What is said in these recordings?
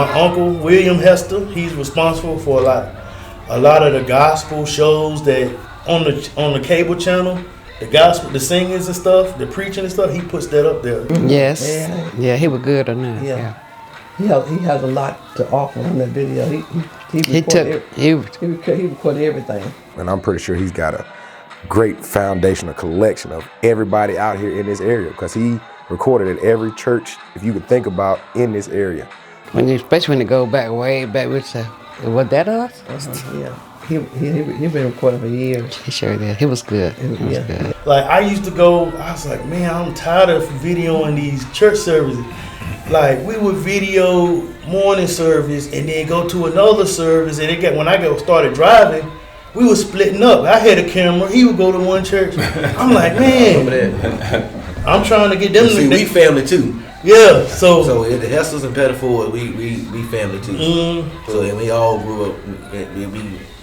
my uncle William Hester. He's responsible for a lot of the gospel shows that on the cable channel. The gospel, the singings and stuff, the preaching and stuff. He puts that up there. Yes. Yeah, he was good on that. Yeah. He has a lot to offer on that video. He recorded everything. And I'm pretty sure he's got a great foundational collection of everybody out here in this area, because he recorded at every church, if you could think about, in this area. Especially when they go way back, with was that us? Yeah. He been recording for years. He sure did. He was good. Good. Like I used to go, I was like, man, I'm tired of videoing these church services. Like we would video morning service and then go to another service, and when I started driving, we were splitting up. I had a camera, he would go to one church. I'm like, man, I'm trying to get them. See, we family too. Yeah, so the Hesters and Pettiford, we family too. Mm-hmm. So and we all grew up.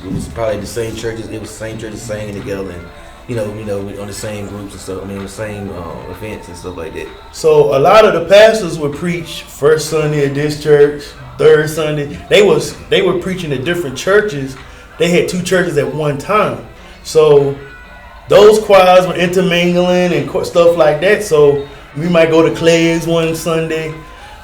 It was probably the same churches. It was the same churches singing together, and you know, on the same groups and stuff. I mean, the same events and stuff like that. So a lot of the pastors would preach first Sunday at this church, third Sunday. They were preaching at different churches. They had two churches at one time. So those choirs were intermingling and stuff like that. So we might go to Clay's one Sunday.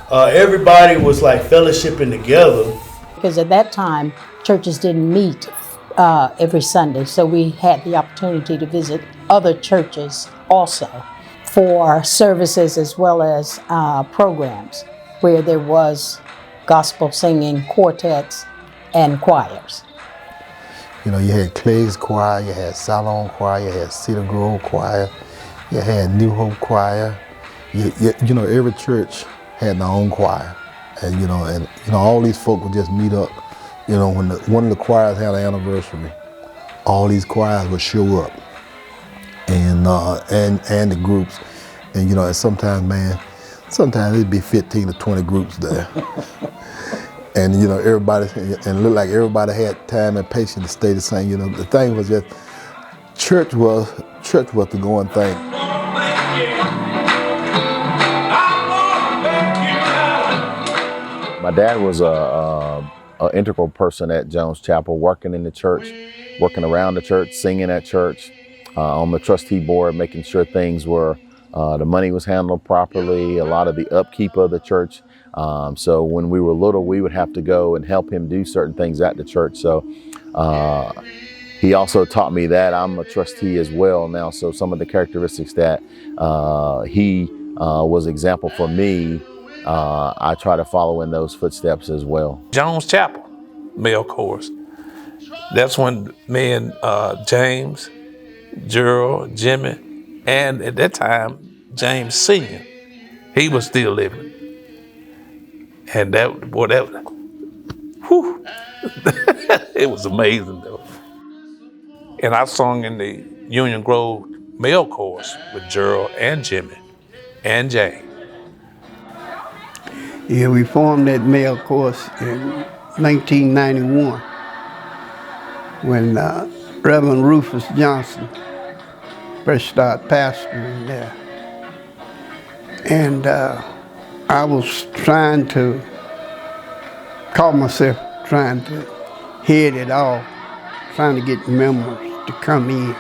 Everybody was like fellowshipping together. Because at that time, churches didn't meet every Sunday, so we had the opportunity to visit other churches also for services as well as programs where there was gospel singing, quartets, and choirs. You know, you had Clay's choir, you had Salon choir, you had Cedar Grove choir, you had New Hope choir. You know, every church had their own choir, and all these folk would just meet up. You know, when one of the choirs had an anniversary, all these choirs would show up, and the groups, and and sometimes it'd be 15 to 20 groups there, and everybody, and it looked like everybody had time and patience to stay the same. The thing was just church was the going thing. My dad was an integral person at Jones Chapel, working in the church, working around the church, singing at church, on the trustee board, making sure things were, the money was handled properly, a lot of the upkeep of the church. So when we were little, we would have to go and help him do certain things at the church. So he also taught me that. I'm a trustee as well now, so some of the characteristics that he was example for me, I try to follow in those footsteps as well. Jones Chapel, male chorus. That's when me and James, Gerald, Jimmy, and at that time, James Sr., he was still living. And whew, it was amazing though. And I sung in the Union Grove male chorus with Gerald and Jimmy and James. Yeah, we formed that male chorus in 1991 when Reverend Rufus Johnson first started pastoring there. And I was trying to head it all, trying to get members to come in.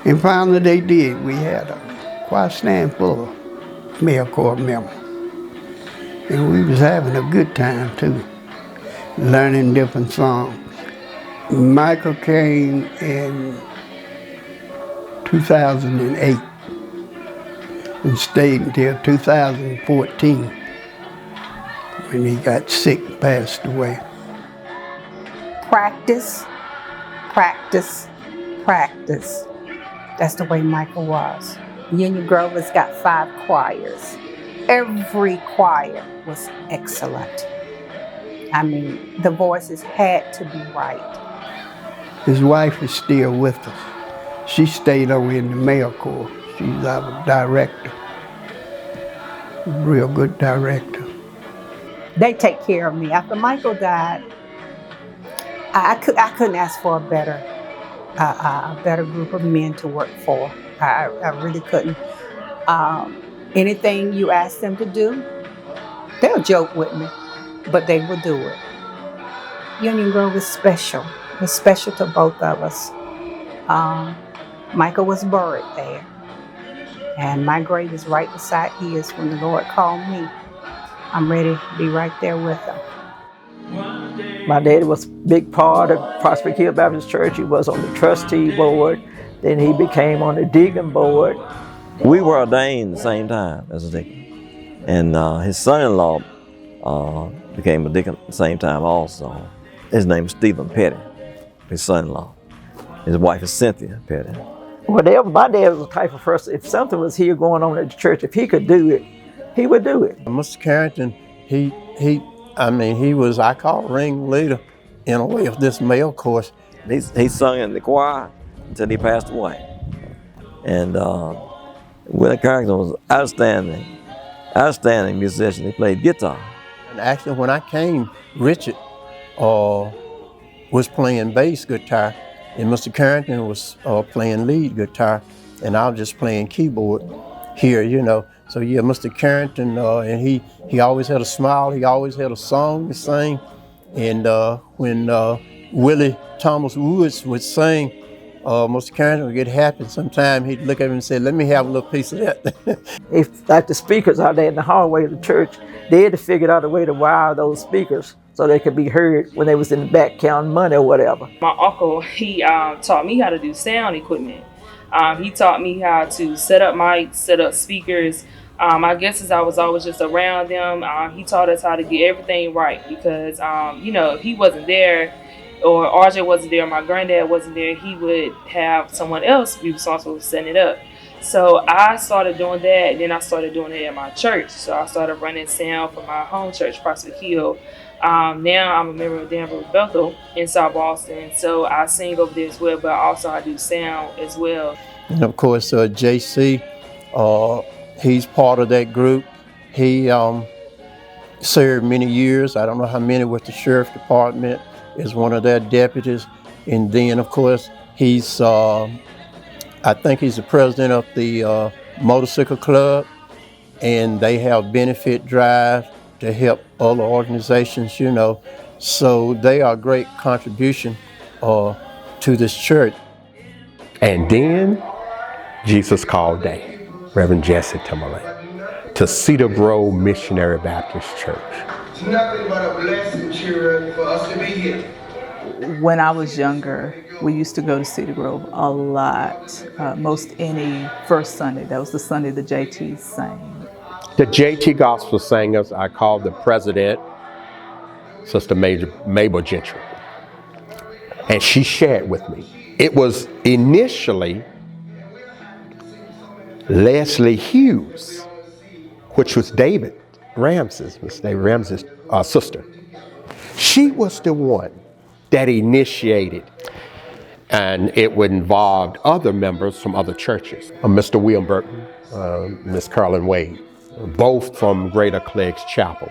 And finally they did. We had a choir stand full of male choir members. And we was having a good time too, learning different songs. Michael came in 2008 and stayed until 2014 when he got sick and passed away. Practice, practice, practice. That's the way Michael was. Union Grove has got 5 choirs. Every choir was excellent. I mean, the voices had to be right. His wife is still with us. She stayed over in the male corps. She's our director. Real good director. They take care of me. After Michael died, I couldn't ask for a better group of men to work for. I really couldn't. Anything you ask them to do, they'll joke with me. but they would do it. Union Grove is special. It's special to both of us. Michael was buried there, and my grave is right beside his. When the Lord called me, I'm ready to be right there with him. My daddy was a big part of Prospect Hill Baptist Church. He was on the trustee board. Then he became on the deacon board. We were ordained at the same time as a deacon. And his son-in-law became a deacon at the same time also. His name is Stephen Petty, his son-in-law. His wife is Cynthia Petty. Whatever, my dad was the type of person, if something was here going on at the church, if he could do it, he would do it. Mr. Carrington, he was, I call ringleader in a way of this male chorus. He sung in the choir until he passed away. And Willie Carrington was outstanding musician. He played guitar. And actually, when I came, Richard was playing bass guitar, and Mr. Carrington was playing lead guitar, and I was just playing keyboard here, you know. So yeah, Mr. Carrington, and he always had a smile. He always had a song to sing. And when Willie Thomas Woods would sing, Mr. Carrington would get happy. Sometimes he'd look at him and say, "Let me have a little piece of that." If like the speakers out there in the hallway of the church, they had to figure out a way to wire those speakers so they could be heard when they was in the back counting money or whatever. My uncle, he taught me how to do sound equipment. He taught me how to set up mics, set up speakers. I guess as I was always just around them, he taught us how to get everything right because, you know, if he wasn't there or RJ wasn't there, my granddad wasn't there, he would have someone else be responsible for setting it up. So I started doing that, and then I started doing it at my church. So I started running sound for my home church, Prospect Hill. Now I'm a member of Denver Bethel in South Boston, so I sing over there as well, but also I do sound as well. And of course, JC, he's part of that group. He served many years, I don't know how many, with the Sheriff's Department as one of their deputies. And then, of course, he's, I think he's the president of the Motorcycle Club, and they have benefit drive to help other organizations, you know. So they are a great contribution to this church. And then Jesus called Day, Reverend Jesse Timberlake, to Cedar Grove Missionary Baptist Church. It's nothing but a blessing, children, for us to be here. When I was younger, we used to go to Cedar Grove a lot. Most any first Sunday, that was the Sunday the JTs sang. The JT Gospel Singers, I called the president, Sister Mabel Gentry, and she shared with me. It was initially Leslie Hughes, which was David Ramsey's sister. She was the one that initiated, and it would involve other members from other churches. Mr. William Burton, Miss Carolyn Wade, both from Greater Clegg's Chapel.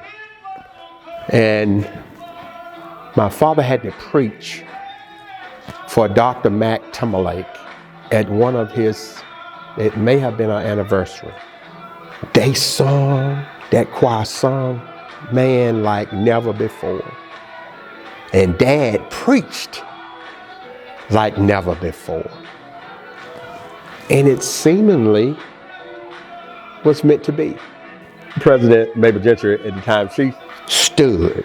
And my father had to preach for Dr. Mac Timberlake at one of his, it may have been our anniversary. They sung, that choir sung, man, like never before. And Dad preached like never before. And it seemingly was meant to be. President Mabel Gentry at the time, she stood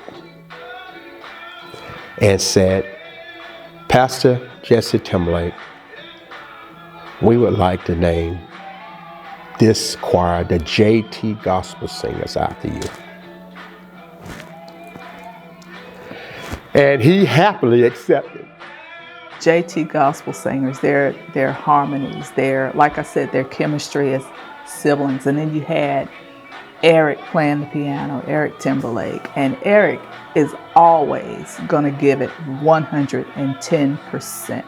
and said, Pastor Jesse Timberlake, we would like to name this choir the JT Gospel Singers after you. And he happily accepted. JT Gospel Singers, their harmonies, like I said, their chemistry as siblings. And then you had Eric playing the piano, Eric Timberlake. And Eric is always gonna give it 110%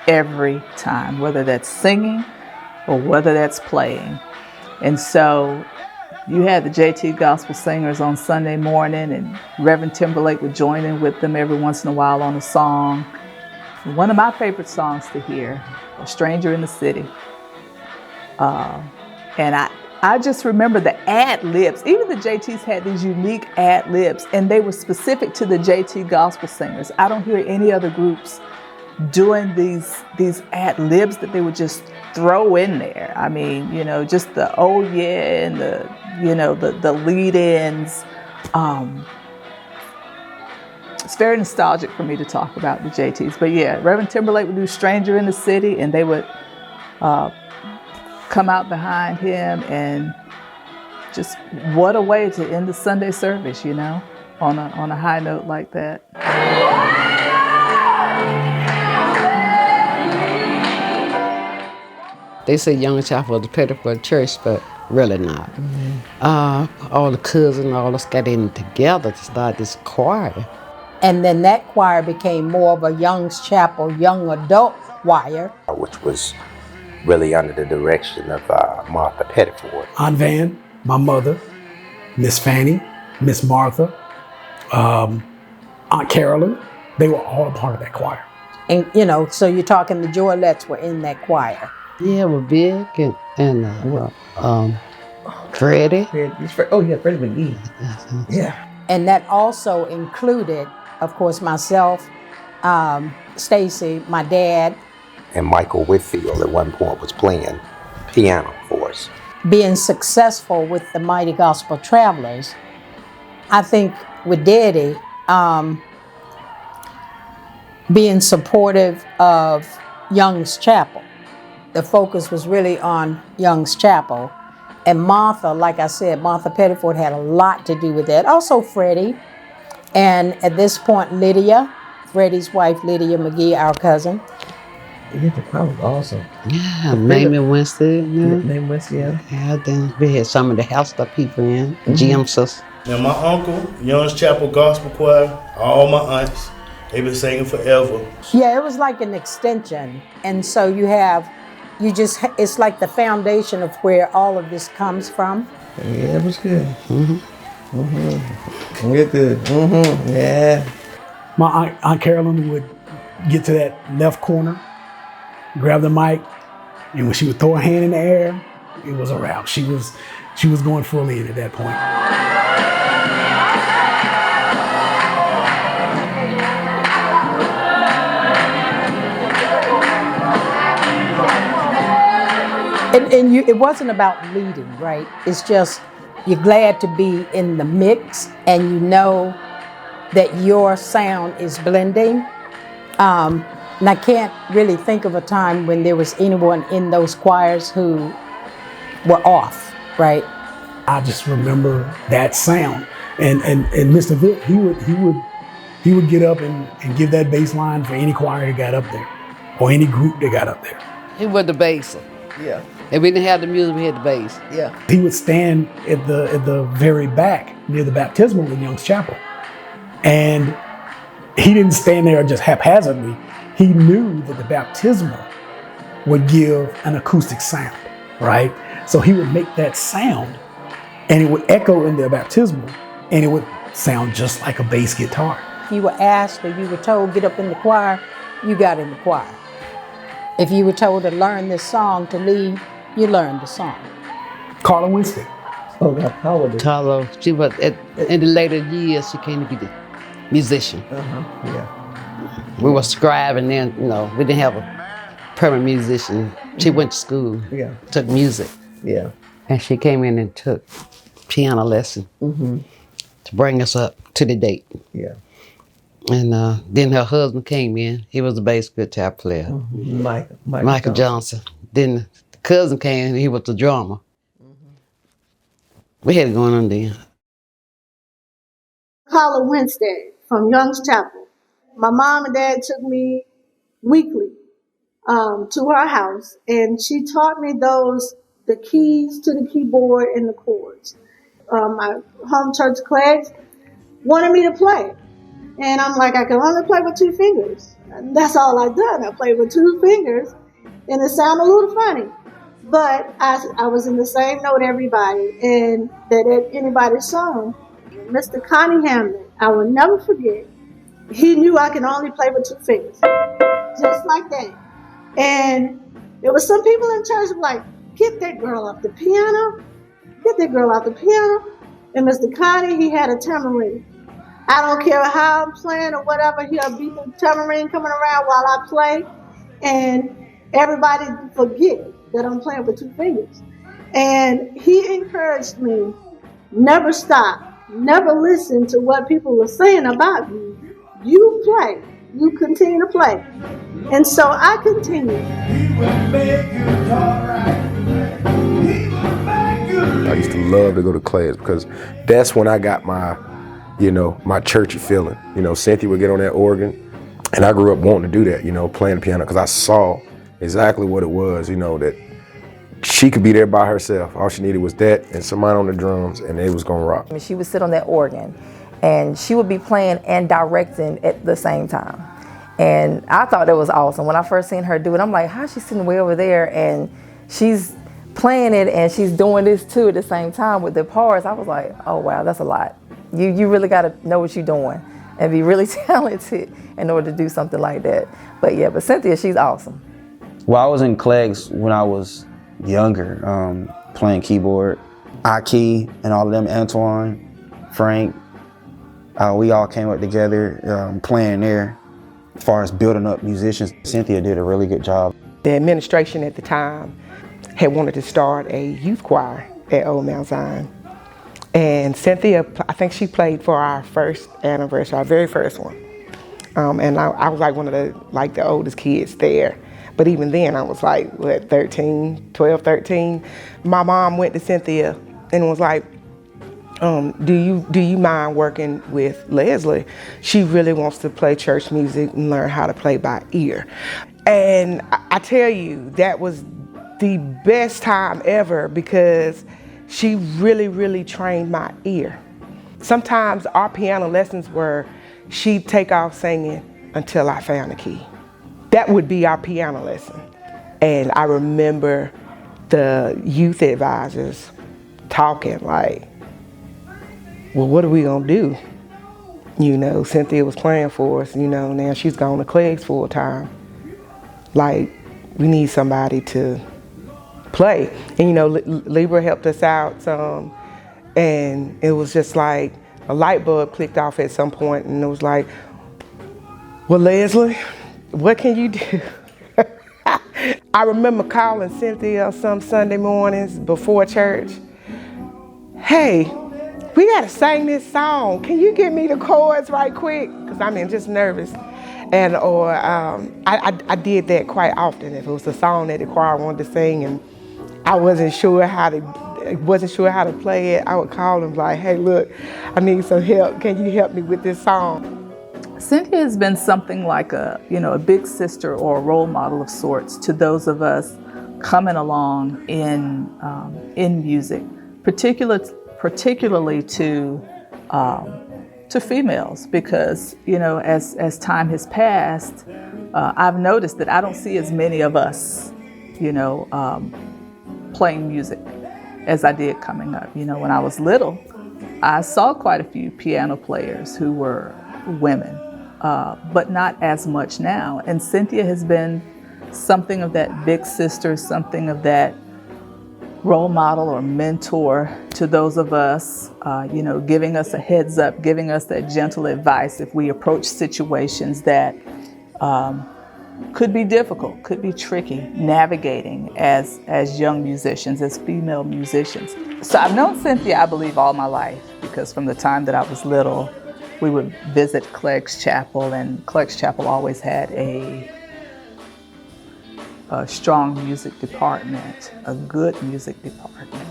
every time, whether that's singing or whether that's playing. And so you had the JT Gospel Singers on Sunday morning, and Reverend Timberlake would join in with them every once in a while on a song. One of my favorite songs to hear, A Stranger in the City. And I just remember the ad libs. Even the JTs had these unique ad libs, and they were specific to the JT gospel singers. I don't hear any other groups doing these ad libs that they would just throw in there. I mean, you know, just the oh yeah and the, you know, the lead-ins. It's very nostalgic for me to talk about the JTs. But yeah, Reverend Timberlake would do Stranger in the City, and they would come out behind him, and just what a way to end the Sunday service, you know, on a high note like that. They say Young Chapel was the Pettiford Church, but really not. All the cousins, all us got in together to start this choir. And then that choir became more of a Young's Chapel young adult choir, which was really under the direction of Martha Pettiford. Aunt Van, my mother, Miss Fanny, Miss Martha, Aunt Carolyn, they were all a part of that choir. And you know, so you're talking the Joylettes were in that choir. Yeah, we're big and Freddie. Oh yeah, Freddie McGee. Yeah. And that also included, of course, myself, Stacy, my dad. And Michael Whitfield at one point was playing piano for us. Being successful with the Mighty Gospel Travelers, I think with Daddy, being supportive of Young's Chapel. The focus was really on Young's Chapel. And Martha, like I said, Martha Pettiford had a lot to do with that. Also Freddie. And at this point, Lydia, Freddie's wife, Lydia McGee, our cousin. Yeah, the choir was awesome. Yeah, Mamie Winston. Mamie Winston, yeah. Yeah, then we had some of the house stuff people in, Jim's. Now my uncle, Young's Chapel Gospel Choir, all my aunts, they've been singing forever. Yeah, it was like an extension. And so it's like the foundation of where all of this comes from. Yeah, it was good. Good, good. Yeah. My Aunt Carolyn would get to that left corner, grab the mic, and when she would throw a hand in the air, it was a wrap. She was going full in at that point. And it wasn't about leading, right? It's just you're glad to be in the mix and you know that your sound is blending. And I can't really think of a time when there was anyone in those choirs who were off, right? I just remember that sound. And Mr. Vick, he would get up and give that bass line for any choir that got up there or any group that got up there. He was the bass. Yeah. If we didn't have the music, we had the bass. Yeah. He would stand at the very back near the baptismal in Young's Chapel. And he didn't stand there just haphazardly. He knew that the baptismal would give an acoustic sound, right? So he would make that sound and it would echo in the baptismal and it would sound just like a bass guitar. If you were asked or you were told get up in the choir, you got in the choir. If you were told to learn this song to lead, you learned the song. Carla Winston. Oh, God, Carla. Carla, she was in the later years, she came to be the musician. Yeah. We were scribing then, we didn't have a permanent musician. She went to school, took music. Yeah. And she came in and took piano lesson to bring us up to the date. Yeah. And then her husband came in. He was a bass guitar player. Michael Johnson. Then the cousin came in, he was the drummer. We had it going on then. Carla Winston from Young's Chapel. My mom and dad took me weekly to her house, and she taught me the keys to the keyboard and the chords. My home church class wanted me to play. And I'm like, I can only play with 2 fingers. And that's all I've done. I played with 2 fingers, and it sounded a little funny. But I was in the same note everybody, and that anybody sung. Mr. Connie Hamlin, I will never forget. He knew I can only play with 2 fingers, just like that. And there was some people in church who were like, get that girl off the piano. get that girl out the piano. And Mr. Connie, he had a tambourine. I don't care how I'm playing or whatever, he'll beat the tambourine coming around while I play. And everybody forget that I'm playing with 2 fingers. And he encouraged me, never stop, never listen to what people were saying about you. You play, you continue to play. And so I continue. I used to love to go to class because that's when I got my, my churchy feeling. Cynthia would get on that organ, and I grew up wanting to do that, playing the piano, because I saw exactly what it was, that she could be there by herself. All she needed was that and somebody on the drums, and it was gonna rock. She would sit on that organ, and she would be playing and directing at the same time. And I thought that was awesome. When I first seen her do it, I'm like, how's she sitting way over there and she's playing it and she's doing this too at the same time with the parts? I was like, oh wow, that's a lot. You really gotta know what you're doing and be really talented in order to do something like that. But yeah, but Cynthia, she's awesome. Well, I was in Clegs when I was younger, playing keyboard. Aki and all of them, Antoine, Frank, we all came up together playing there. As far as building up musicians, Cynthia did a really good job. The administration at the time had wanted to start a youth choir at Old Mount Zion. And Cynthia, I think she played for our first anniversary, our very first one. And I was like one of the oldest kids there. But even then, I was like, 12, 13. My mom went to Cynthia and was like, do you mind working with Leslie? She really wants to play church music and learn how to play by ear. And I tell you, that was the best time ever because she really, really trained my ear. Sometimes our piano lessons were, she'd take off singing until I found the key. That would be our piano lesson. And I remember the youth advisors talking like, well, what are we gonna do? Cynthia was playing for us, now she's gone to Clegs full time. Like, we need somebody to play. And Libra helped us out some, and it was just like a light bulb clicked off at some point, and it was like, well, Leslie, what can you do? I remember calling Cynthia some Sunday mornings before church. Hey, we gotta sing this song. Can you give me the chords right quick? Because I'm just nervous. And I did that quite often. If it was a song that the choir wanted to sing and I wasn't sure how to play it, I would call them like, hey, look, I need some help. Can you help me with this song? Cynthia has been something like a big sister or a role model of sorts to those of us coming along in music, particularly to females, because as time has passed, I've noticed that I don't see as many of us, playing music as I did coming up. When I was little, I saw quite a few piano players who were women, but not as much now. And Cynthia has been something of that big sister, something of that role model or mentor to those of us, giving us a heads up, giving us that gentle advice if we approach situations that could be difficult, could be tricky, navigating as young musicians, as female musicians. So I've known Cynthia, I believe, all my life, because from the time that I was little, we would visit Clegs Chapel, and Clegs Chapel always had a strong music department, a good music department.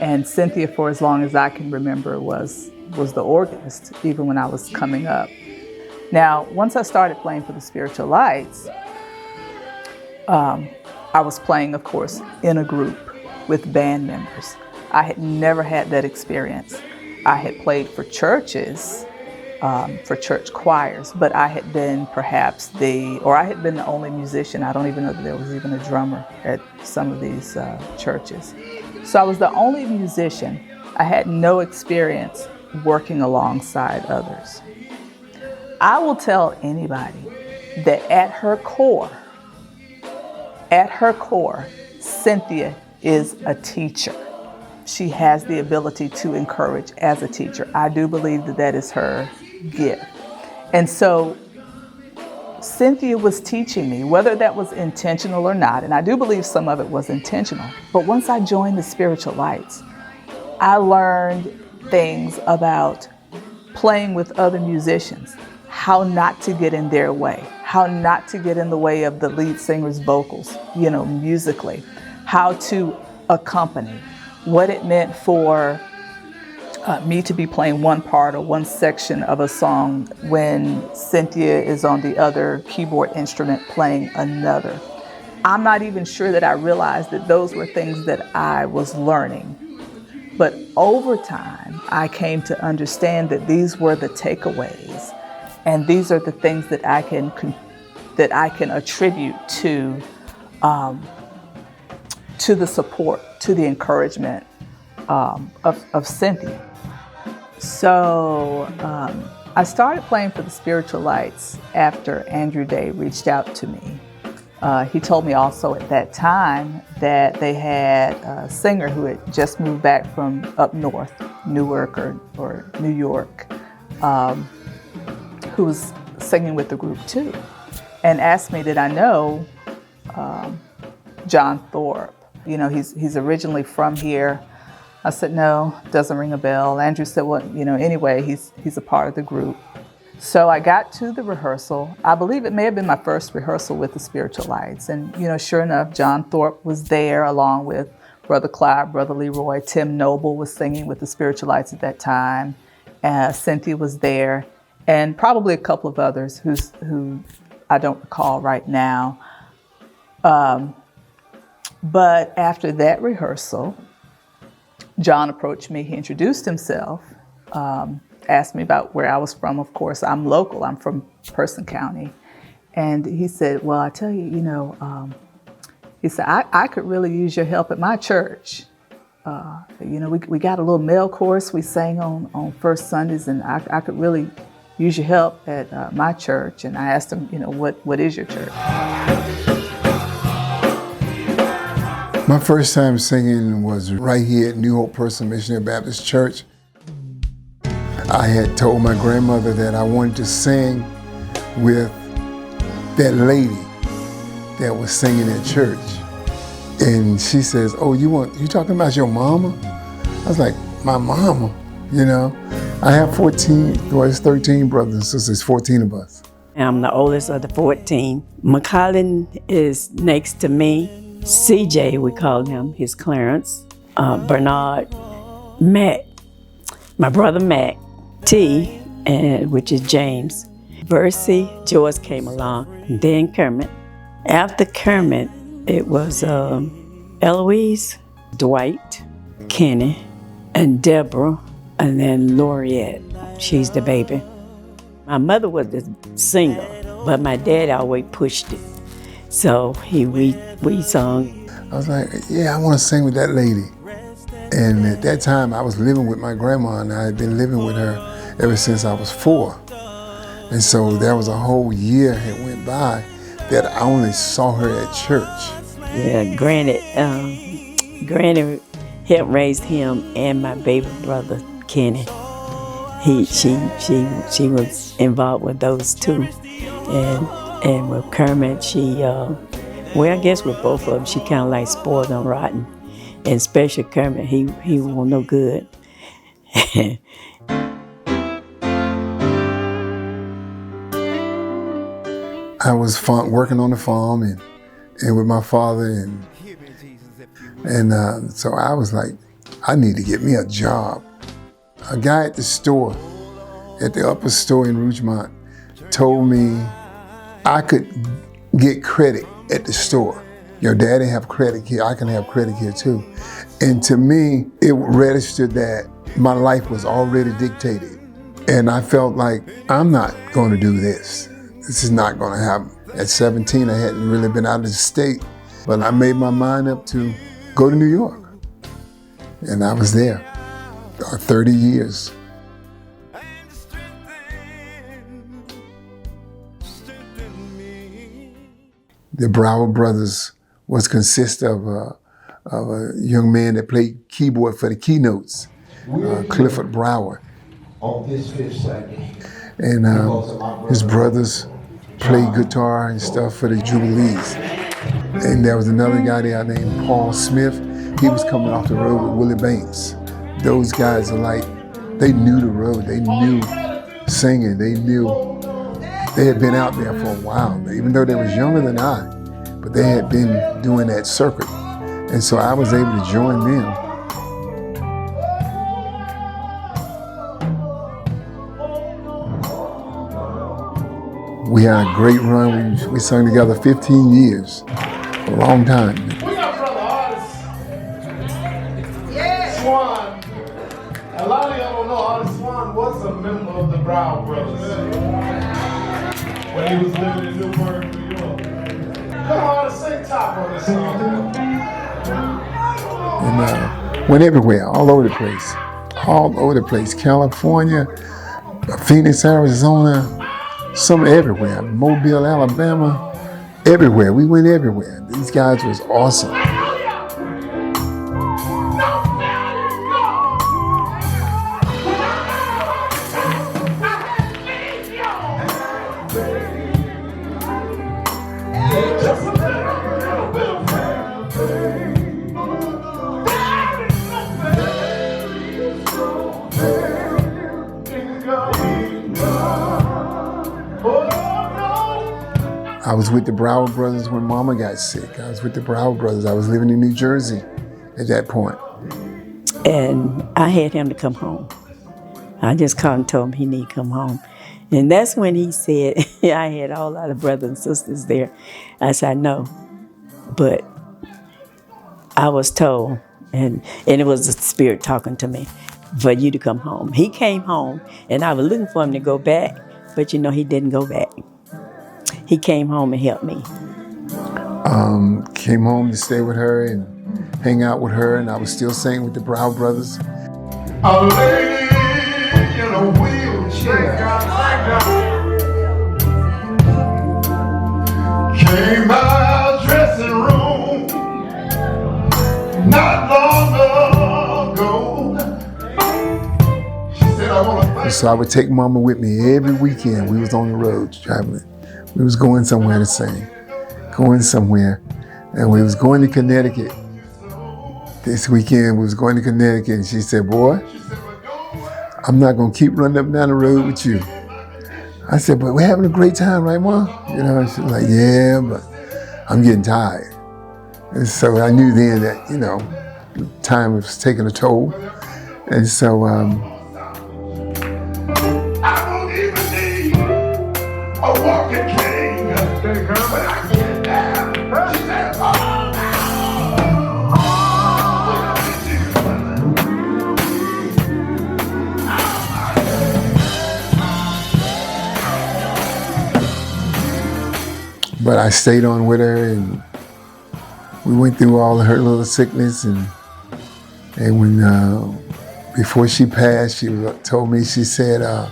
And Cynthia, for as long as I can remember, was the organist, even when I was coming up. Now, once I started playing for the Spiritual Lights, I was playing, of course, in a group with band members. I had never had that experience. I had played for churches, for church choirs, but I had been perhaps I had been the only musician. I don't even know that there was even a drummer at some of these churches. So I was the only musician. I had no experience working alongside others. I will tell anybody that at her core, Cynthia is a teacher. she has the ability to encourage as a teacher. I do believe that that is her gift. And so Cynthia was teaching me, whether that was intentional or not, and I do believe some of it was intentional, but once I joined the Spiritual Lights, I learned things about playing with other musicians, how not to get in their way, how not to get in the way of the lead singer's vocals, musically, how to accompany, what it meant for me to be playing one part or one section of a song when Cynthia is on the other keyboard instrument playing another. I'm not even sure that I realized that those were things that I was learning. But over time, I came to understand that these were the takeaways, and these are the things that I can attribute to the support, to the encouragement of Cynthia. So I started playing for the Spiritual Lights after Andrew Day reached out to me. He told me also at that time that they had a singer who had just moved back from up north, Newark or New York, who was singing with the group too, and asked me did I know John Thorpe. He's originally from here. I said, no, doesn't ring a bell. Andrew said, well, anyway, he's a part of the group. So I got to the rehearsal. I believe it may have been my first rehearsal with the Spiritual Lights. And, sure enough, John Thorpe was there along with Brother Clyde, Brother Leroy. Tim Noble was singing with the Spiritual Lights at that time. Cynthia was there. And probably a couple of others who I don't recall right now. But after that rehearsal, John approached me. He introduced himself. Asked me about where I was from. Of course, I'm local. I'm from Person County. And he said, well, I tell you, he said, I could really use your help at my church. We got a little male chorus we sang on first Sundays, and I could really use your help at my church. And I asked him, what is your church? My first time singing was right here at New Hope Person Missionary Baptist Church. I had told my grandmother that I wanted to sing with that lady that was singing at church. And she says, oh, you talking about your mama? I was like, my mama, I have 13 brothers and sisters, 14 of us. I'm the oldest of the 14. McCollin is next to me. CJ, we call him, his Clarence. Bernard, Mac, my brother Mac, T, which is James. Versi, George came along, and then Kermit. After Kermit, it was Eloise, Dwight, Kenny, and Deborah, and then Lauriette. She's the baby. My mother was the singer, but my dad always pushed it. So we sung. I was like, yeah, I want to sing with that lady. And at that time, I was living with my grandma, and I had been living with her ever since I was 4. And so there was a whole year that went by that I only saw her at church. Yeah, Granny helped raise him and my baby brother, Kenny. She was involved with those two. And with Kermit, I guess with both of them, she kind of like spoiled them rotten. And especially Kermit, he was no good. I was working on the farm and with my father, and so I was like, I need to get me a job. A guy at the store, at the upper store in Rougemont, told me I could get credit at the store. Your daddy have credit here, I can have credit here too. And to me, it registered that my life was already dictated. And I felt like, I'm not going to do this. This is not going to happen. At 17, I hadn't really been out of the state, but I made my mind up to go to New York. And I was there 30 years. The Broward brothers consist of of a young man that played keyboard for the Keynotes, Clifford Brower. On this fifth Sunday. And his brothers played guitar and stuff for the Jubilees. And there was another guy there named Paul Smith. He was coming off the road with Willie Banks. Those guys are like, they knew the road, they knew singing, they had been out there for a while, even though they was younger than I, but they had been doing that circuit. And so I was able to join them. We had a great run. We sung together 15 years, a long time. We got brother artists. Swan. A lot of y'all don't know Artist Swan was a member of the Brown Brothers when he was living in Newburgh, New York. Come on, sing top on this song. And went everywhere, all over the place. All over the place. California, Phoenix, Arizona, some everywhere. Mobile, Alabama, everywhere. We went everywhere. These guys was awesome. I was with the Brower Brothers when Mama got sick. I was with the Brower Brothers. I was living in New Jersey at that point. And I had him to come home. I just called and told him he need to come home. And that's when he said, I had all lot of brothers and sisters there. I said, no, but I was told, and it was the Spirit talking to me, for you to come home. He came home, and I was looking for him to go back, but he didn't go back. He came home and helped me. Came home to stay with her and hang out with her, and I was still singing with the Brower Brothers. A lady in a wheelchair came out dressing room not long ago. She said, I want to thank So I would take Mama with me every weekend. We was on the road traveling. We was going somewhere to sing, going somewhere. And we was going to Connecticut. This weekend we was going to Connecticut, and she said, boy, I'm not gonna keep running up and down the road with you. I said, but we're having a great time, right, Mom? She's like, yeah, but I'm getting tired. And so I knew then that, time was taking a toll. And so, I don't even need a walking cane, but I get down. She said, but I stayed on with her, and we went through all of her little sickness, and when before she passed, she told me, she said,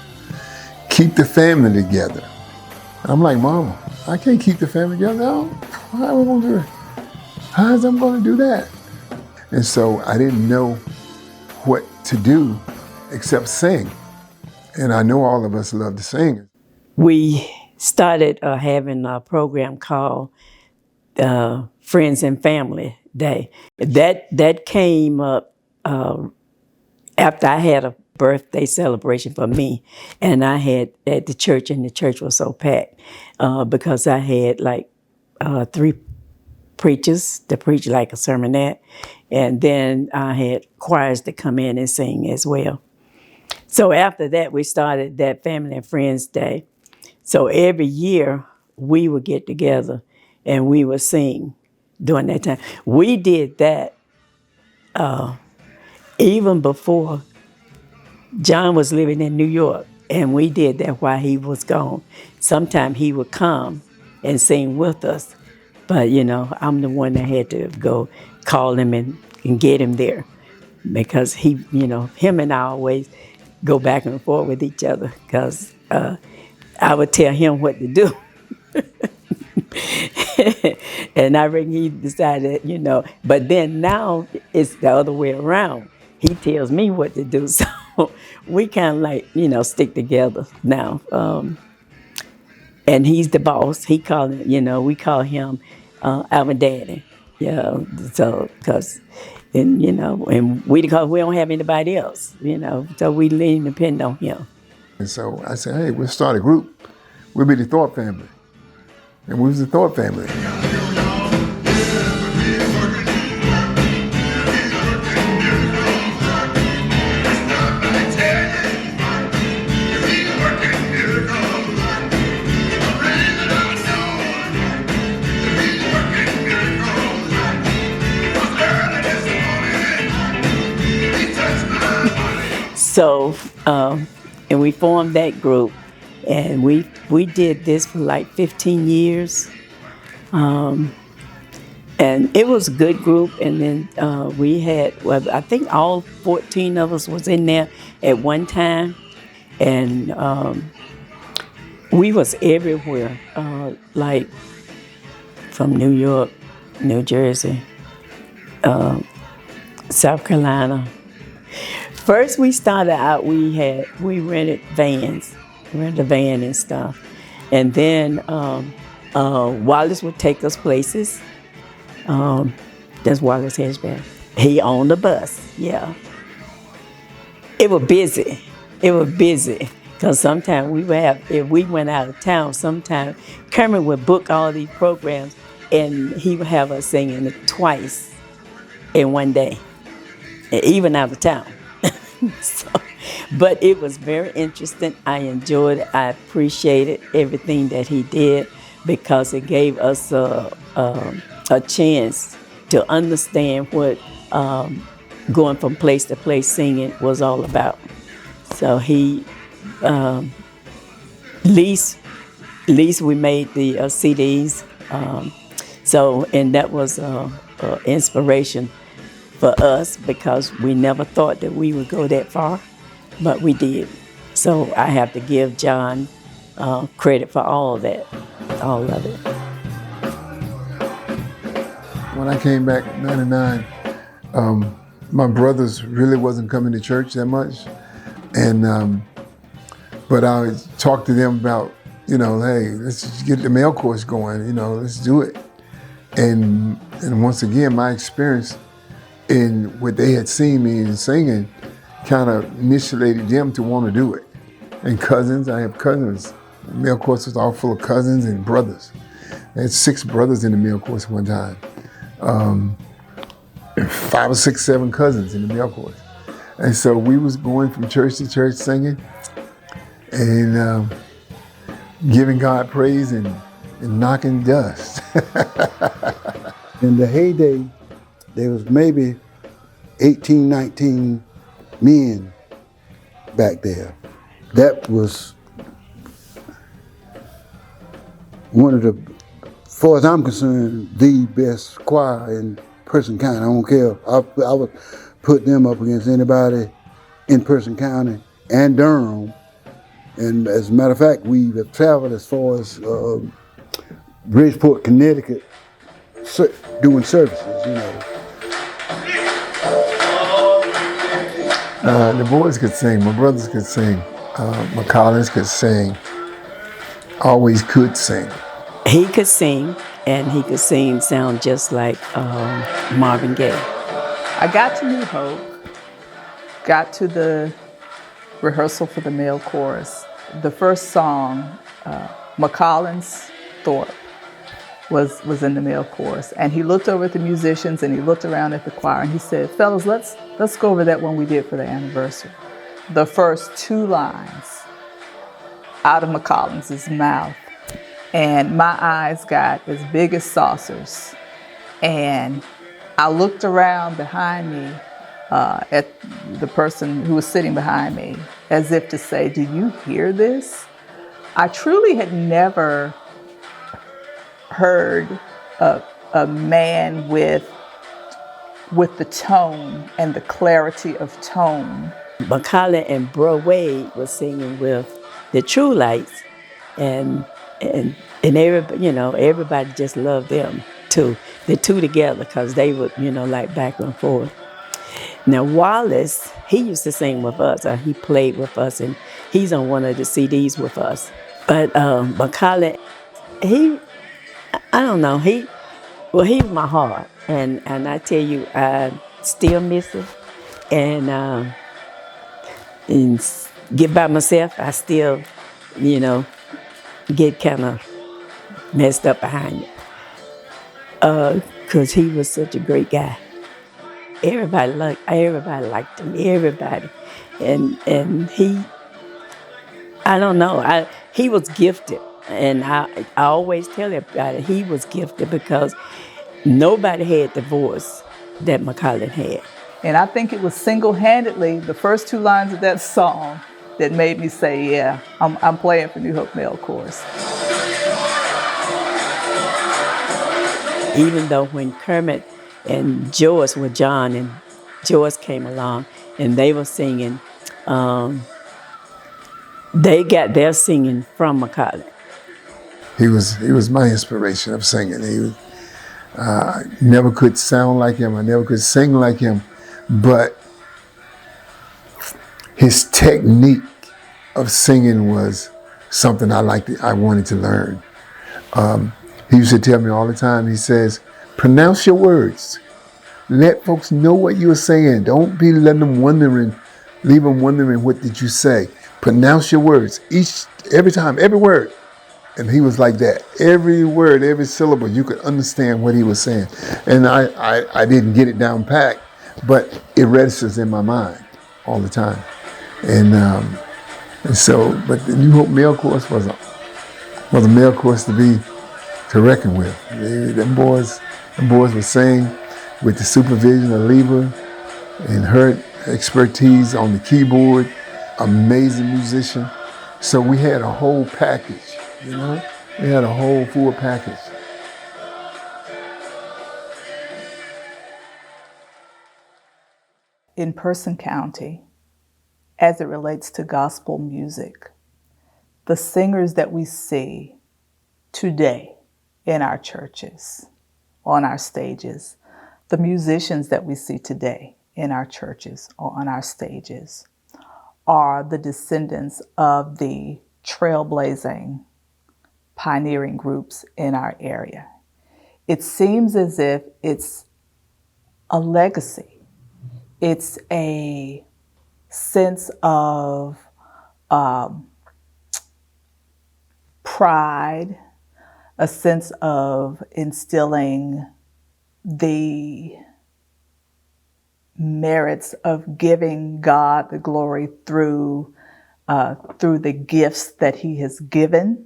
keep the family together. I'm like, Mama, I can't keep the family together. How am I gonna do it? How is I'm gonna do that? And so I didn't know what to do except sing. And I know all of us love to sing. We started having a program called Friends and Family Day. That came up after I had a birthday celebration for me, and I had at the church, and the church was so packed because I had like 3 preachers to preach like a sermonette, and then I had choirs to come in and sing as well. So after that, we started that Family and Friends Day. So every year we would get together and we would sing during that time. We did that even before John was living in New York, and we did that while he was gone. Sometimes he would come and sing with us, but I'm the one that had to go call him and get him there, because he, him and I always go back and forth with each other, because I would tell him what to do. And I reckon he decided, but then now it's the other way around. He tells me what to do. So we kind of like, stick together now. And he's the boss. We call him our daddy. Yeah. So, because we don't have anybody else, so we lean and depend on him. And so I said, hey, we'll start a group. We'll be the Thorpe family. And we was the Thorpe family. So, and we formed that group, and we did this for like 15 years. And it was a good group, and then we had, I think all 14 of us was in there at one time, and we was everywhere, like from New York, New Jersey, South Carolina. First we started out, we rented vans, rented a van and stuff. And then Wallace would take us places. That's Wallace Hedgeback. He owned a bus, yeah. It was busy, because sometimes if we went out of town, sometimes Kermit would book all these programs and he would have us singing it twice in one day, even out of town. So, but it was very interesting. I enjoyed it. I appreciated everything that he did because it gave us a chance to understand what going from place to place singing was all about. So he, least we made the CDs. And that was inspiration for us because we never thought that we would go that far, but we did. So I have to give John credit for all of that, all of it. When I came back in '99, my brothers really wasn't coming to church that much, and but I talked to them about, hey, let's just get the male course going, let's do it. And once again, my experience in what they had seen me in singing kind of initiated them to want to do it. And cousins, I have cousins. The male course was all full of cousins and brothers. I had 6 brothers in the male course one time. 5 or 6, 7 cousins in the male course. And so we was going from church to church singing and giving God praise and knocking dust. In the heyday, there was maybe 18, 19 men back there. That was one of the, as far as I'm concerned, the best choir in Person County. I don't care. I would put them up against anybody in Person County and Durham. And as a matter of fact, we have traveled as far as Bridgeport, Connecticut, doing services, The boys could sing, my brothers could sing, my Collins could sing, always could sing. He could sing, and he could sound just like Marvin Gaye. I got to New Hope, got to the rehearsal for the male chorus. The first song, McCollins Thorpe, was in the male chorus. And he looked over at the musicians and he looked around at the choir and he said, fellas, let's go over that one we did for the anniversary. The first 2 lines out of McCollins' mouth. And my eyes got as big as saucers. And I looked around behind me at the person who was sitting behind me as if to say, do you hear this? I truly had never heard a man with the tone and the clarity of tone. Macaulay and Bro Wade was singing with the True Lights, and and everybody just loved them too. The two together, because they would, like back and forth. Now Wallace, he used to sing with us, or he played with us, and he's on one of the CDs with us. But Macaulay, I don't know, he's my heart, and I tell you, I still miss him, and get by myself, I still, get kind of messed up behind it, because he was such a great guy. Everybody liked him, everybody, and he, I don't know, he was gifted, and I always tell everybody he was gifted because nobody had the voice that Macaulay had. And I think it was single-handedly the first two lines of that song that made me say, yeah, I'm playing for New Hope Male Chorus. Even though when Kermit and Joyce were John and Joyce came along and they were singing, they got their singing from Macaulay. He was my inspiration of singing. He was, never could sound like him. I never could sing like him, but his technique of singing was something I wanted to learn. He used to tell me all the time, he says, pronounce your words. Let folks know what you're saying. Don't be letting them leave them wondering what did you say. Pronounce your words, every time, every word. And he was like that. Every word, every syllable, you could understand what he was saying. And I didn't get it down packed, but it registers in my mind all the time. And so, but the New Hope Male Chorus was a male chorus to reckon with. Them boys would sing with the supervision of Leva and her expertise on the keyboard, amazing musician. So we had a whole package, we had a whole full package. In Person County, as it relates to gospel music, the singers that we see today in our churches, on our stages, the musicians that we see today in our churches or on our stages are the descendants of the trailblazing, pioneering groups in our area. It seems as if it's a legacy. It's a sense of pride, a sense of instilling the merits of giving God the glory through the gifts that He has given.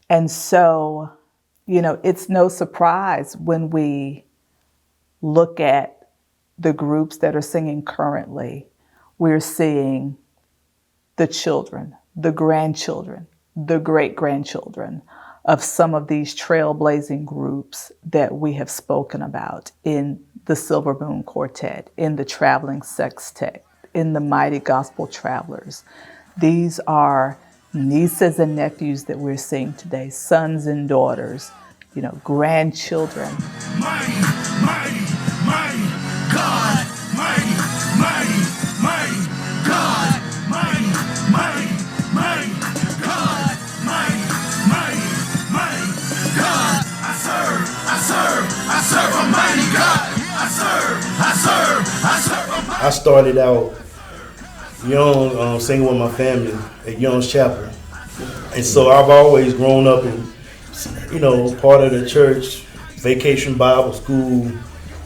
And so, it's no surprise when we look at the groups that are singing currently, we're seeing the children, the grandchildren, the great-grandchildren of some of these trailblazing groups that we have spoken about in the Silver Moon Quartet, in the Traveling Sextet, in the Mighty Gospel Travelers. These are nieces and nephews that we're seeing today, sons and daughters, grandchildren. Mighty, mighty, mighty God, mighty, mighty, mighty God, mighty, mighty, mighty God, mighty, mighty, mighty God. I serve a mighty God. I serve a mighty. I started out young, singing with my family at Young's Chapel, and so I've always grown up in, part of the church, Vacation Bible School.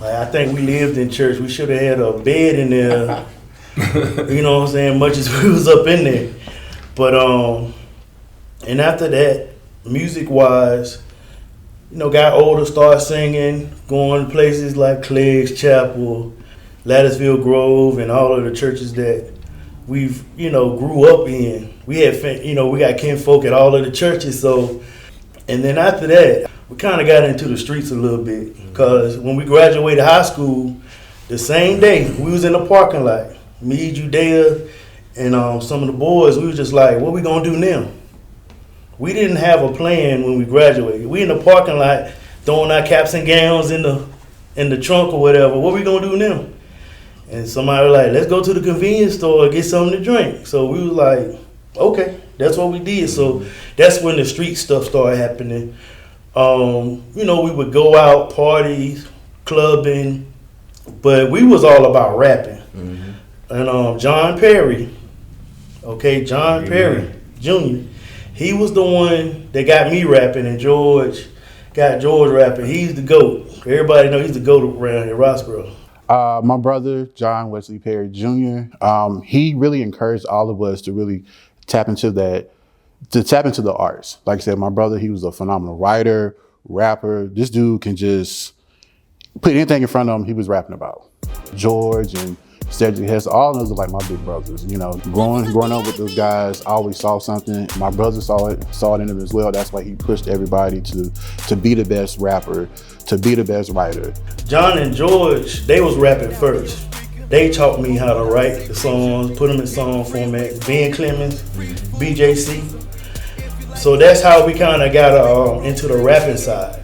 I think we lived in church. We should have had a bed in there. Much as we was up in there. But and after that, music-wise, got older, started singing, going to places like Clegg's Chapel, Latticeville Grove, and all of the churches that we've, grew up in. We had, we got kinfolk at all of the churches. So, and then after that, we kind of got into the streets a little bit, because when we graduated high school, the same day, we was in the parking lot. Me, Judea, and some of the boys, we was just like, what we gonna do now? we didn't have a plan when we graduated. We in the parking lot throwing our caps and gowns in the trunk or whatever. What we gonna do now? And somebody was like, let's go to the convenience store and get something to drink. So we was like, okay, that's what we did. So that's when the street stuff started happening. You know, we would go out, parties, clubbing, but we was all about rapping. And John Perry, John Perry Jr., he was the one that got me rapping, and George got George rapping. He's the GOAT. Everybody know he's the GOAT around here, Roxboro. My brother, John Wesley Perry Jr., he really encouraged all of us to really tap into the arts. Like I said, my brother, he was a phenomenal writer, rapper. This dude can just put anything in front of him, he was rapping about. George and Cedric Hess, all of those are like my big brothers. You know, growing up with those guys, I always saw something. My brother saw it in him as well. That's why he pushed everybody to be the best rapper, to be the best writer. John and George, they was rapping first. They taught me how to write the songs, put them in song format. Ben Clemens, BJC. So that's how we kind of got into the rapping side.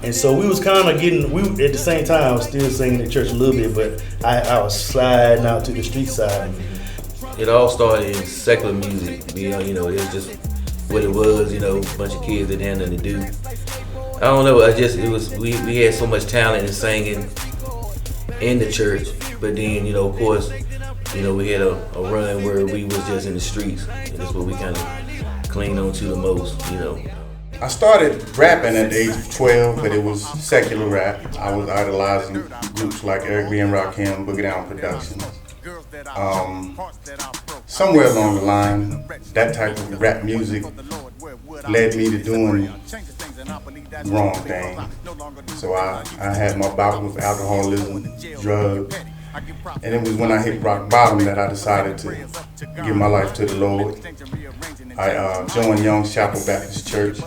And so we was kind of at the same time, I was still singing at church a little bit, but I was sliding out to the street side. It all started in secular music. You know, it was just what it was, you know, a bunch of kids that had nothing to do. I don't know, we had so much talent in singing in the church, but then, you know, of course, you know, we had a run where we was just in the streets, and that's what we kind of clinged on to the most, you know. I started rapping at the age of 12, but it was secular rap. I was idolizing groups like Eric B. and Rakim, Boogie Down Productions. Somewhere along the line, that type of rap music led me to doing wrong things. So I had my bout with alcoholism, drugs, and it was when I hit rock bottom that I decided to give my life to the Lord. I joined Young's Chapel Baptist Church,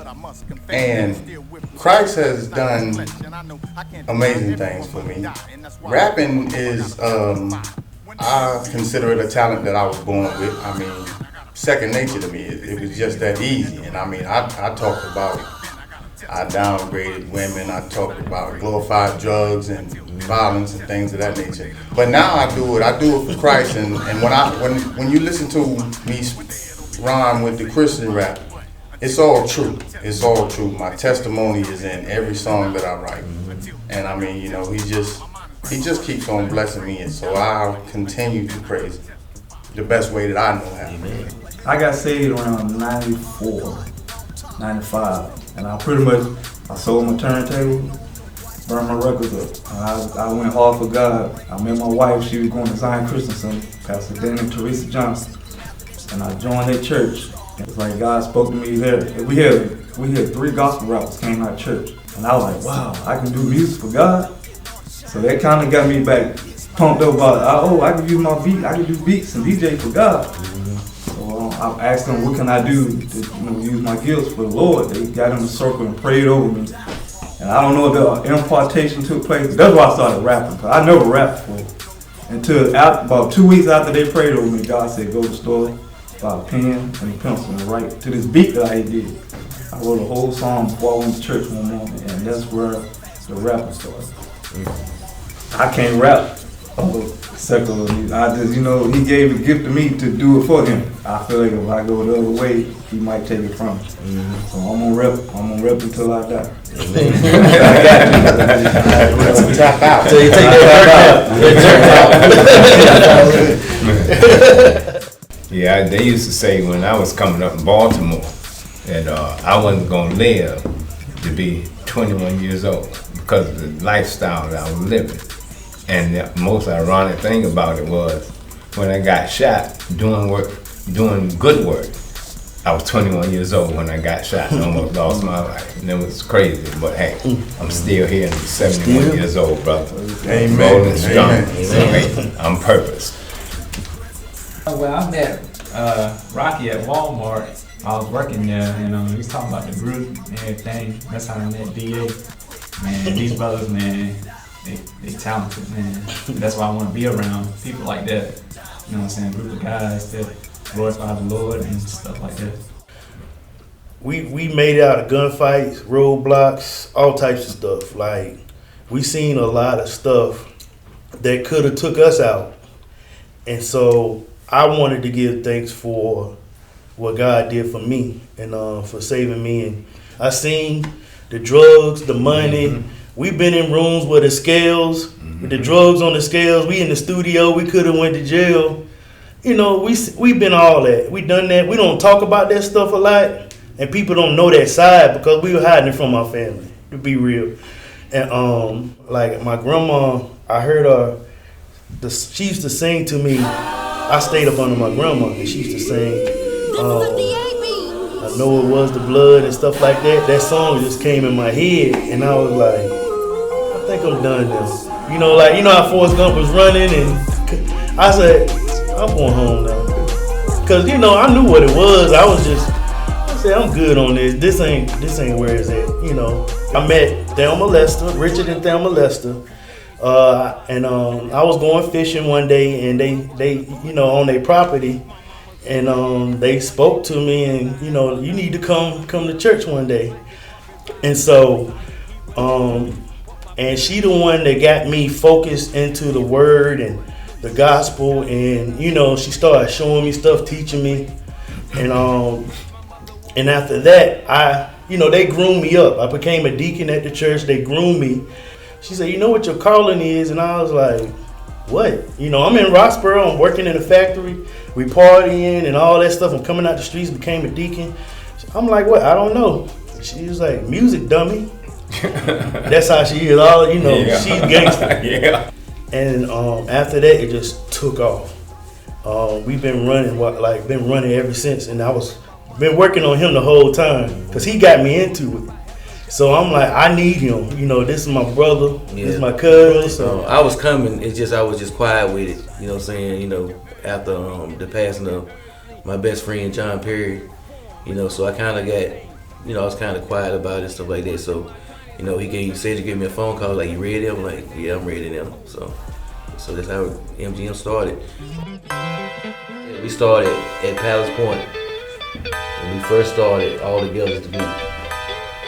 and Christ has done amazing things for me. Rapping is, I consider it a talent that I was born with. I mean, second nature to me. It was just that easy. And I mean, I talked about, I downgraded women, I talked about glorified drugs and violence and things of that nature. But now I do it for Christ. And when you listen to me rhyme with the Christian rap, it's all true. It's all true. My testimony is in every song that I write. And I mean, you know, he just keeps on blessing me, and so I'll continue to praise him the best way that I know how. I got saved around 94, 95, and I sold my turntable, burned my records up. I went hard for God. I met my wife, she was going to Zion Christian Center, Pastor Dan and Teresa Johnson. And I joined their church. It's like God spoke to me there. We had 3 gospel rappers came out of church. And I was like, wow, I can do music for God. So that kind of got me back pumped up about, I can use my beat, I can do beats and DJ for God. So I asked them, what can I do to use my gifts for the Lord? They got in a circle and prayed over me. And I don't know if the impartation took place. That's why I started rapping, because I never rapped before. Until about 2 weeks after they prayed over me, God said, go to the store, buy a pen and a pencil and write to this beat that I did. I wrote a whole song before I went to church one morning, and that's where the rapping started. I can't rap secular music. I just, he gave a gift to me to do it for him. I feel like if I go the other way, he might take it from me. So I'm gonna rap until I die. Tap out. So you take that jerk out. Yeah, they used to say when I was coming up in Baltimore that I wasn't gonna live to be 21 years old because of the lifestyle that I was living. And the most ironic thing about it was when I got shot doing good work. I was 21 years old when I got shot and almost lost my life. And it was crazy, but hey, I'm still here and 71 years old, brother. Amen. Rolling strong. Amen. I'm purposed. Well, I met Rocky at Walmart. I was working there, and he was talking about the group and everything. That's how I met DA. Man, these brothers, man, they talented, man. That's why I want to be around people like that. You know what I'm saying? A group of guys that glorify the Lord and stuff like that. we made it out of gunfights, roadblocks, all types of stuff. Like, we seen a lot of stuff that could have took us out. And so I wanted to give thanks for what God did for me and for saving me. And I seen the drugs, the money. We've been in rooms where the scales, with the drugs on the scales. We in the studio. We could have went to jail. You know, we've been all that. We done that. We don't talk about that stuff a lot, and people don't know that side because we were hiding it from our family. To be real, and like my grandma, I heard her. She used to sing to me. I stayed up under my grandma, and she used to sing. I know it was the blood and stuff like that. That song just came in my head, and I was like, I think I'm done now. You know how Forrest Gump was running, and I said, I'm going home now. Cause I knew what it was. I said, I'm good on this. This ain't where it's at. I met Thelma Lester, Richard and Thelma Lester. And I was going fishing one day, and they on their property, and they spoke to me, and you need to come to church one day. And so and she the one that got me focused into the word and the gospel, and she started showing me stuff, teaching me, and after that they groomed me up. I became a deacon at the church. They groomed me. She said, you know what your calling is? And I was like, what? I'm in Roxboro. I'm working in a factory. We partying and all that stuff. I'm coming out the streets, became a deacon. I'm like, what? I don't know. She was like, music, dummy. That's how she is. She's gangster. Yeah. And after that, it just took off. We've been running ever since. And been working on him the whole time because he got me into it. So I'm like, I need him. This is my brother. Yeah. This is my cousin. So I was coming. It's just I was just quiet with it. You know what I'm saying? After the passing of my best friend John Perry. So I kind of got, I was kind of quiet about it and stuff like that. So, he said to give me a phone call like, you ready? I'm like, yeah, I'm ready now. So that's how MGM started. We started at Palace Point. When we first started all together as a group.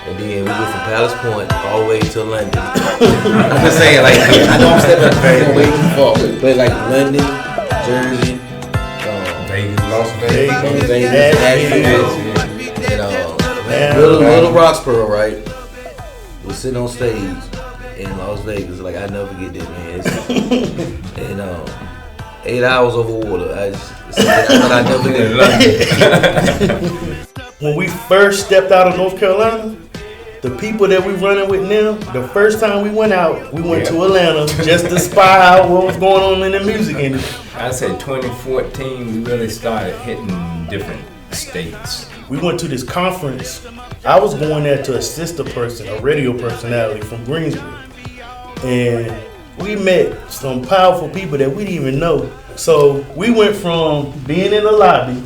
And then we went from Palace Point all the way to London. I'm just saying, like, I know I'm stepping way too far, but like London, Jersey, Vegas, Las Vegas, Nashville, little Roxboro, right? We're sitting on stage in Las Vegas. Like, I never forget that, man. And 8 hours over water. I never did London. When we first stepped out of North Carolina, the people that we running with now, the first time we went out, we went to Atlanta just to spy out what was going on in the music industry. I said 2014, we really started hitting different states. We went to this conference. I was going there to assist a person, a radio personality from Greensboro. And we met some powerful people that we didn't even know. So we went from being in the lobby.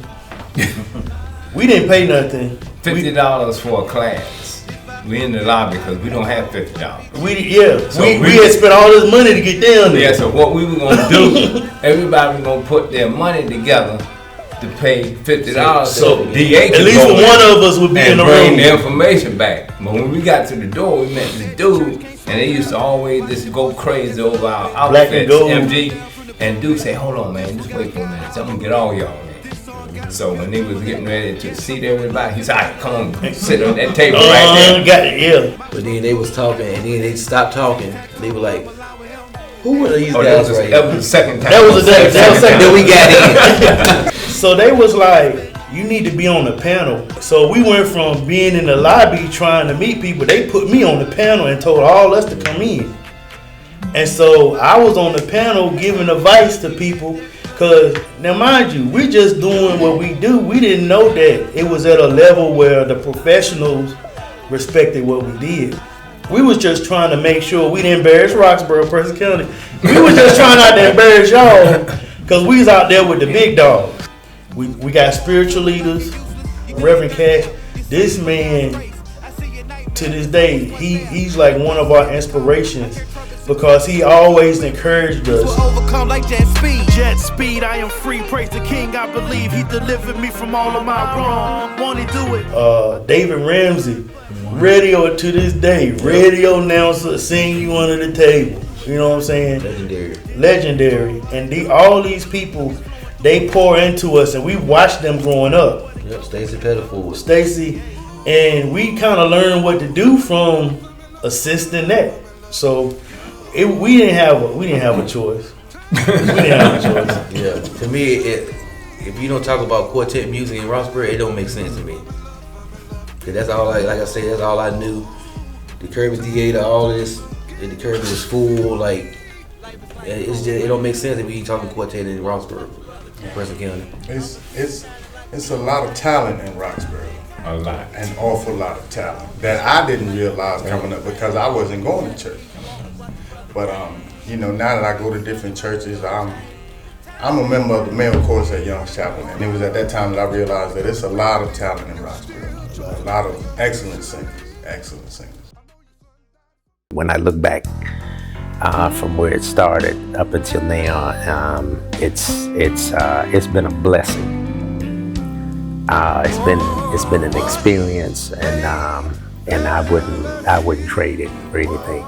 We didn't pay nothing. $50 for a class. We in the lobby because we don't have $50. We had spent all this money to get down there. Yeah, so what we were gonna do, everybody was gonna put their money together to pay $50. So DA at least one of us would be in the room. Bring the information back. But when we got to the door, we met this dude, and they used to always just go crazy over our outfits. MG and dude say, "Hold on, man, just wait for a minute. I'm gonna get all y'all." So when they was getting ready to seat everybody, he said, "All right, come on, sit on that table right there." But then they was talking, and then they stopped talking. They were like, "Who are these guys right here?" That was the second time. That was the second time that we got in. So they was like, "You need to be on the panel." So we went from being in the lobby trying to meet people. They put me on the panel and told all us to come in. And so I was on the panel giving advice to people. Cause now mind you, we just doing what we do. We didn't know that it was at a level where the professionals respected what we did. We was just trying to make sure we didn't embarrass Roxboro, Preston County. We was just trying not to embarrass y'all, cause we was out there with the big dogs. We got spiritual leaders, Reverend Cash. This man, to this day, he's like one of our inspirations. because he always encouraged us. Overcome like jet speed. Jet speed, I am free. Praise the King, I believe he delivered me from all of my wrong. Won't he do it? David Ramsey, radio to this day, radio announcer, seeing you under the table. You know what I'm saying? Legendary. And all these people, they pour into us, and we watched them growing up. Yep, Stacy Pettiford. Stacy, and we kind of learned what to do from assisting that. So we didn't have a choice. Yeah, to me, if you don't talk about quartet music in Roxboro, it don't make sense to me. Cause that's all, like I say, that's all I knew. The Kirby's Theater, all of this, and the Kirby was full. Like it don't make sense if we talking quartet in Roxboro, in Preston County. It's a lot of talent in Roxboro. A lot, an awful lot of talent that I didn't realize coming up because I wasn't going to church. But now that I go to different churches, I'm a member of the male chorus at Young's Chapel, and it was at that time that I realized that it's a lot of talent in Roxboro, a lot of excellent singers. When I look back from where it started up until now, it's been a blessing. It's been an experience, and I wouldn't trade it for anything,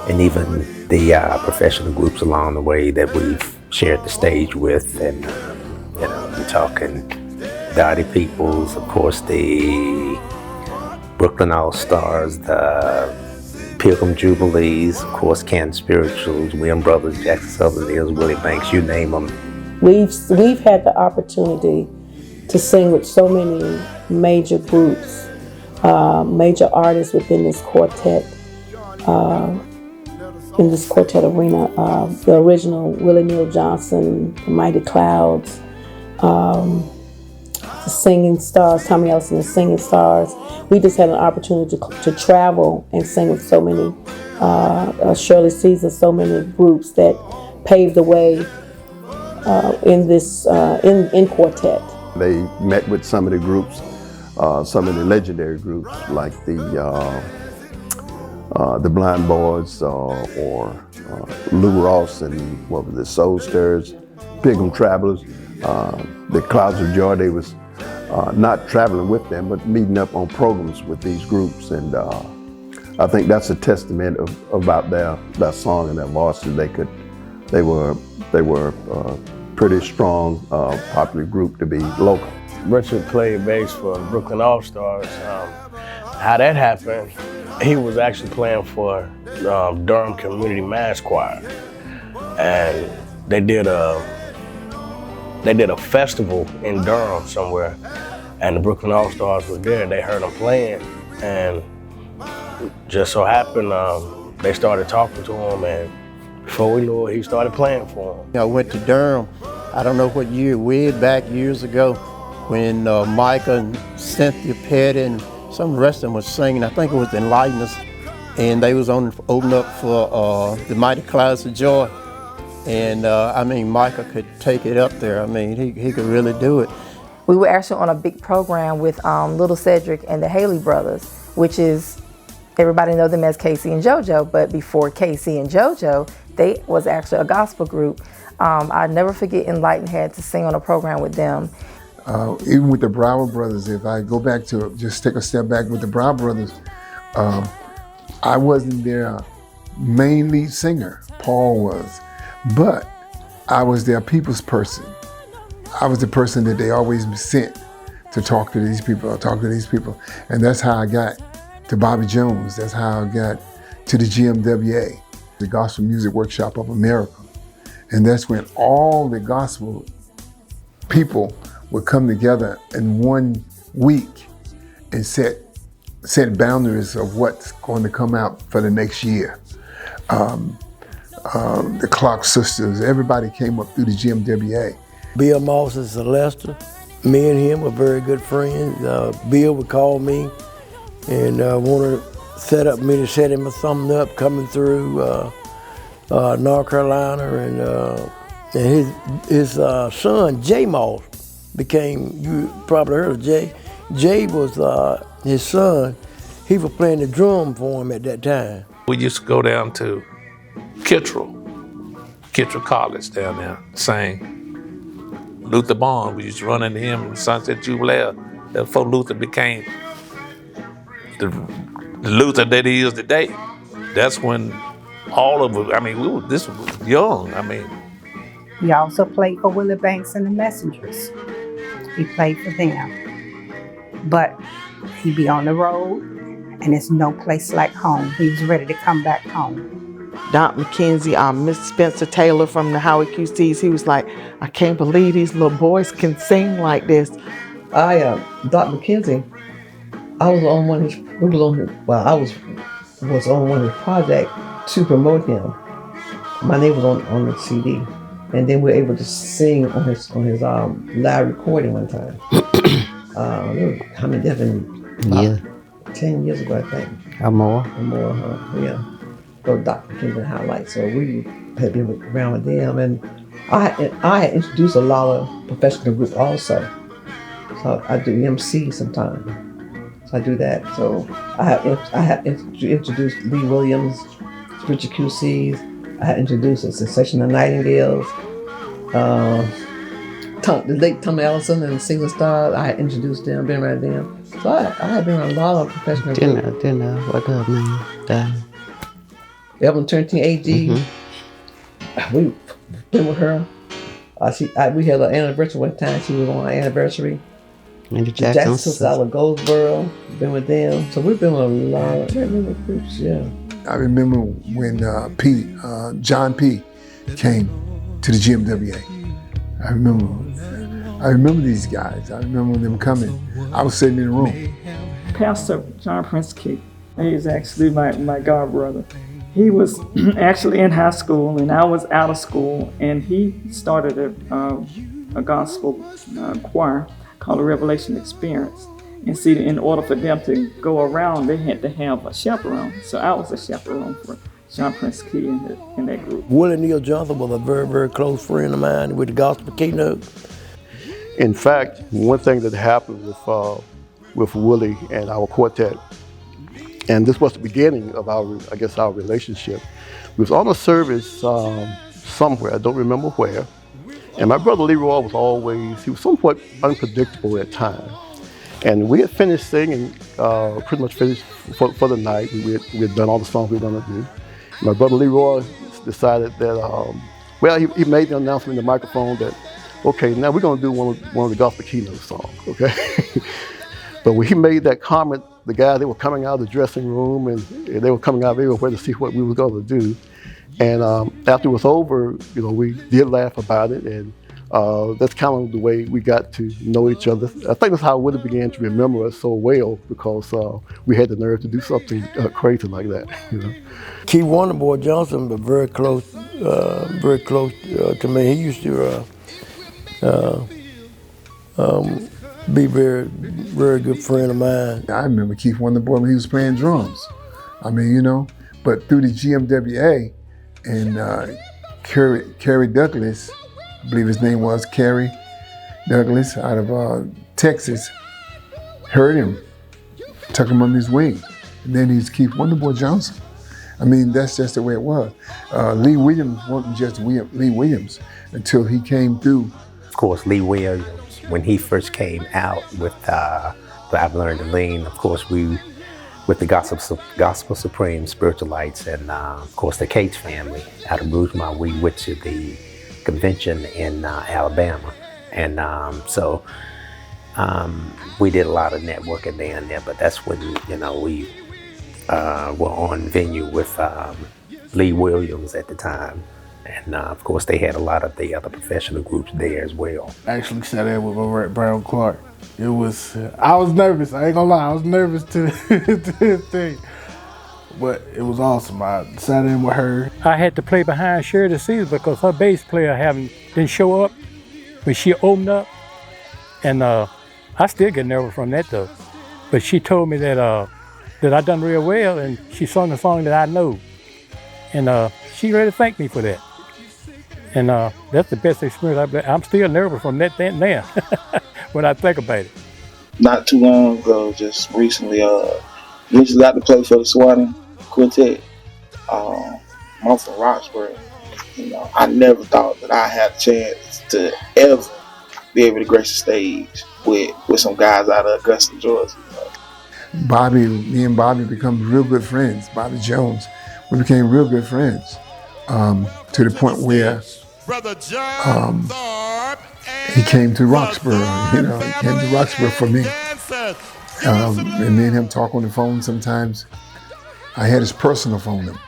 and even the professional groups along the way that we've shared the stage with, and we're talking Dottie Peoples, of course, the Brooklyn All-Stars, the Pilgrim Jubilees, of course, Canton Spirituals, William Brothers, Jackson Southern Hills, Willie Banks, you name them. We've had the opportunity to sing with so many major groups, major artists within this quartet, in this quartet arena. The original Willie Neal Johnson, the Mighty Clouds, the Singing Stars, Tommy Ellison, the Singing Stars. We just had an opportunity to travel and sing with so many, Shirley Caesar, so many groups that paved the way in this in quartet. They met with some of the groups, some of the legendary groups like the Blind Boys or Lou Ross and what was it, Soul Stirrers, Pilgrim Travelers, the Clouds of Joy. They was not traveling with them, but meeting up on programs with these groups, and I think that's a testament about their song and their voice. That they were pretty strong, popular group to be local. Richard played bass for Brooklyn All-Stars. How that happened, he was actually playing for Durham Community Mass Choir, and they did a festival in Durham somewhere, and the Brooklyn All-Stars were there. They heard him playing, and just so happened they started talking to him, and before we knew it, he started playing for him. I went to Durham, I don't know what year, way back years ago, when Micah and Cynthia Petty and some rest of them was singing. I think it was Enlighten Us, and they was open up for the Mighty Clouds of Joy. And I mean, Micah could take it up there. I mean, he could really do it. We were actually on a big program with Little Cedric and the Haley Brothers, which is, everybody know them as Casey and JoJo, but before Casey and JoJo, they was actually a gospel group. I'll never forget Enlighten had to sing on a program with them. Even with the Brower Brothers, if I go back to just take a step back with the Brower Brothers, I wasn't their main lead singer, Paul was, but I was their people's person. I was the person that they always sent to talk to these people, and that's how I got to Bobby Jones. That's how I got to the GMWA, the Gospel Music Workshop of America. And that's when all the gospel people would come together in 1 week and set boundaries of what's going to come out for the next year. The Clark Sisters, everybody came up through the GMWA. Bill Moss and Celeste, me and him were very good friends. Bill would call me and wanted to set up me to set him something up coming through North Carolina, and his son Jay Moss became, you probably heard of Jay. Jay was his son. He was playing the drum for him at that time. We used to go down to Kittrell College down there, sing. Luther Bond, we used to run into him in Sunset Jubilee before Luther became the Luther that he is today. That's when all of us, this was young, He also played for Willie Banks and the Messengers. He played for them. But he'd be on the road, and it's no place like home. He was ready to come back home. Doc McKenzie, Miss Spencer Taylor from the Howard QCs, he was like, I can't believe these little boys can sing like this. Doc McKenzie, I was on one of his, I was on one of his projects to promote him. My name was on the CD. And then we were able to sing on his live recording one time. How many different? 10 years ago, I think. Or more. Yeah. So Dr. Kingston highlights. So we had been around with them, and I had introduced a lot of professional groups also. So I do MC sometimes. So I do that. So I have introduced Lee Williams, Richard QCs. I had introduced a succession of Nightingales. The late Tom Ellison and Single Stars. I had introduced them, been around them. So I had been around a lot of professional groups. What up, man? Evelyn Turntine AG. We been with her. We had an anniversary one time. She was on our anniversary. And the Jackson Sisters out of Goldsboro. Been with them. So we've been with a lot of groups, yeah. I remember when John P. came to the GMWA. I remember these guys. I remember them coming. I was sitting in the room. Pastor John Prince Key, he is actually my god brother. He was actually in high school and I was out of school, and he started a gospel choir called the Revelation Experience. And see, in order for them to go around, they had to have a chaperone. So I was a chaperone for John Prince Key in that group. Willie Neal Johnson was a very, very close friend of mine with the gospel keynote. In fact, one thing that happened with Willie and our quartet, and this was the beginning of our relationship. We was on a service somewhere, I don't remember where, and my brother Leroy he was somewhat unpredictable at times. And we had finished singing, pretty much finished for the night. We had done all the songs we were gonna do. My brother Leroy decided that, he made the announcement in the microphone that, okay, now we're gonna do one of the gospel keynote songs, okay? But when he made that comment, they were coming out of the dressing room and they were coming out everywhere to see what we were gonna do. And after it was over, we did laugh about it, and that's kind of the way we got to know each other. I think that's how Willie began to remember us so well, because we had the nerve to do something crazy like that. Keith Wonderboy Johnson was very close to me. He used to be very, very good friend of mine. I remember Keith Wonderboy when he was playing drums. But through the GMWA and Kerry Douglas, I believe his name was Kerry Douglas out of Texas, heard him, took him under his wing. And then he's Keith Wonderboy Johnson. That's just the way it was. Lee Williams wasn't just Lee Williams until he came through. Of course, Lee Williams, when he first came out with I've Learned to Lean, of course, with the Gospel Supreme, Spiritual Lights, and of course the Cates family out of Rougemont, we went to the convention in Alabama. And so we did a lot of networking down there, but that's when, we were on venue with Lee Williams at the time. And of course, they had a lot of the other professional groups there as well. I actually sat there with my Brown Clark. It was, I was nervous, I ain't gonna lie, I was nervous to this thing. But it was awesome. I sat in with her. I had to play behind Shirley Caesar because her bass player didn't show up when she opened up. And I still get nervous from that though. But she told me that I done real well, and she sung a song that I know. And she really thanked me for that. And that's the best experience. I'm still nervous from that now when I think about it. Not too long ago, just recently, eventually got to play for the Swatting Quartet. I'm from Roxboro. You know, I never thought that I had a chance to ever be able to grace the stage with some guys out of Augusta, Georgia. Me and Bobby become real good friends. Bobby Jones, we became real good friends to the point where he came to Roxboro. You know, he came to Roxboro for me. And me and him talk on the phone sometimes. I had his personal phone number.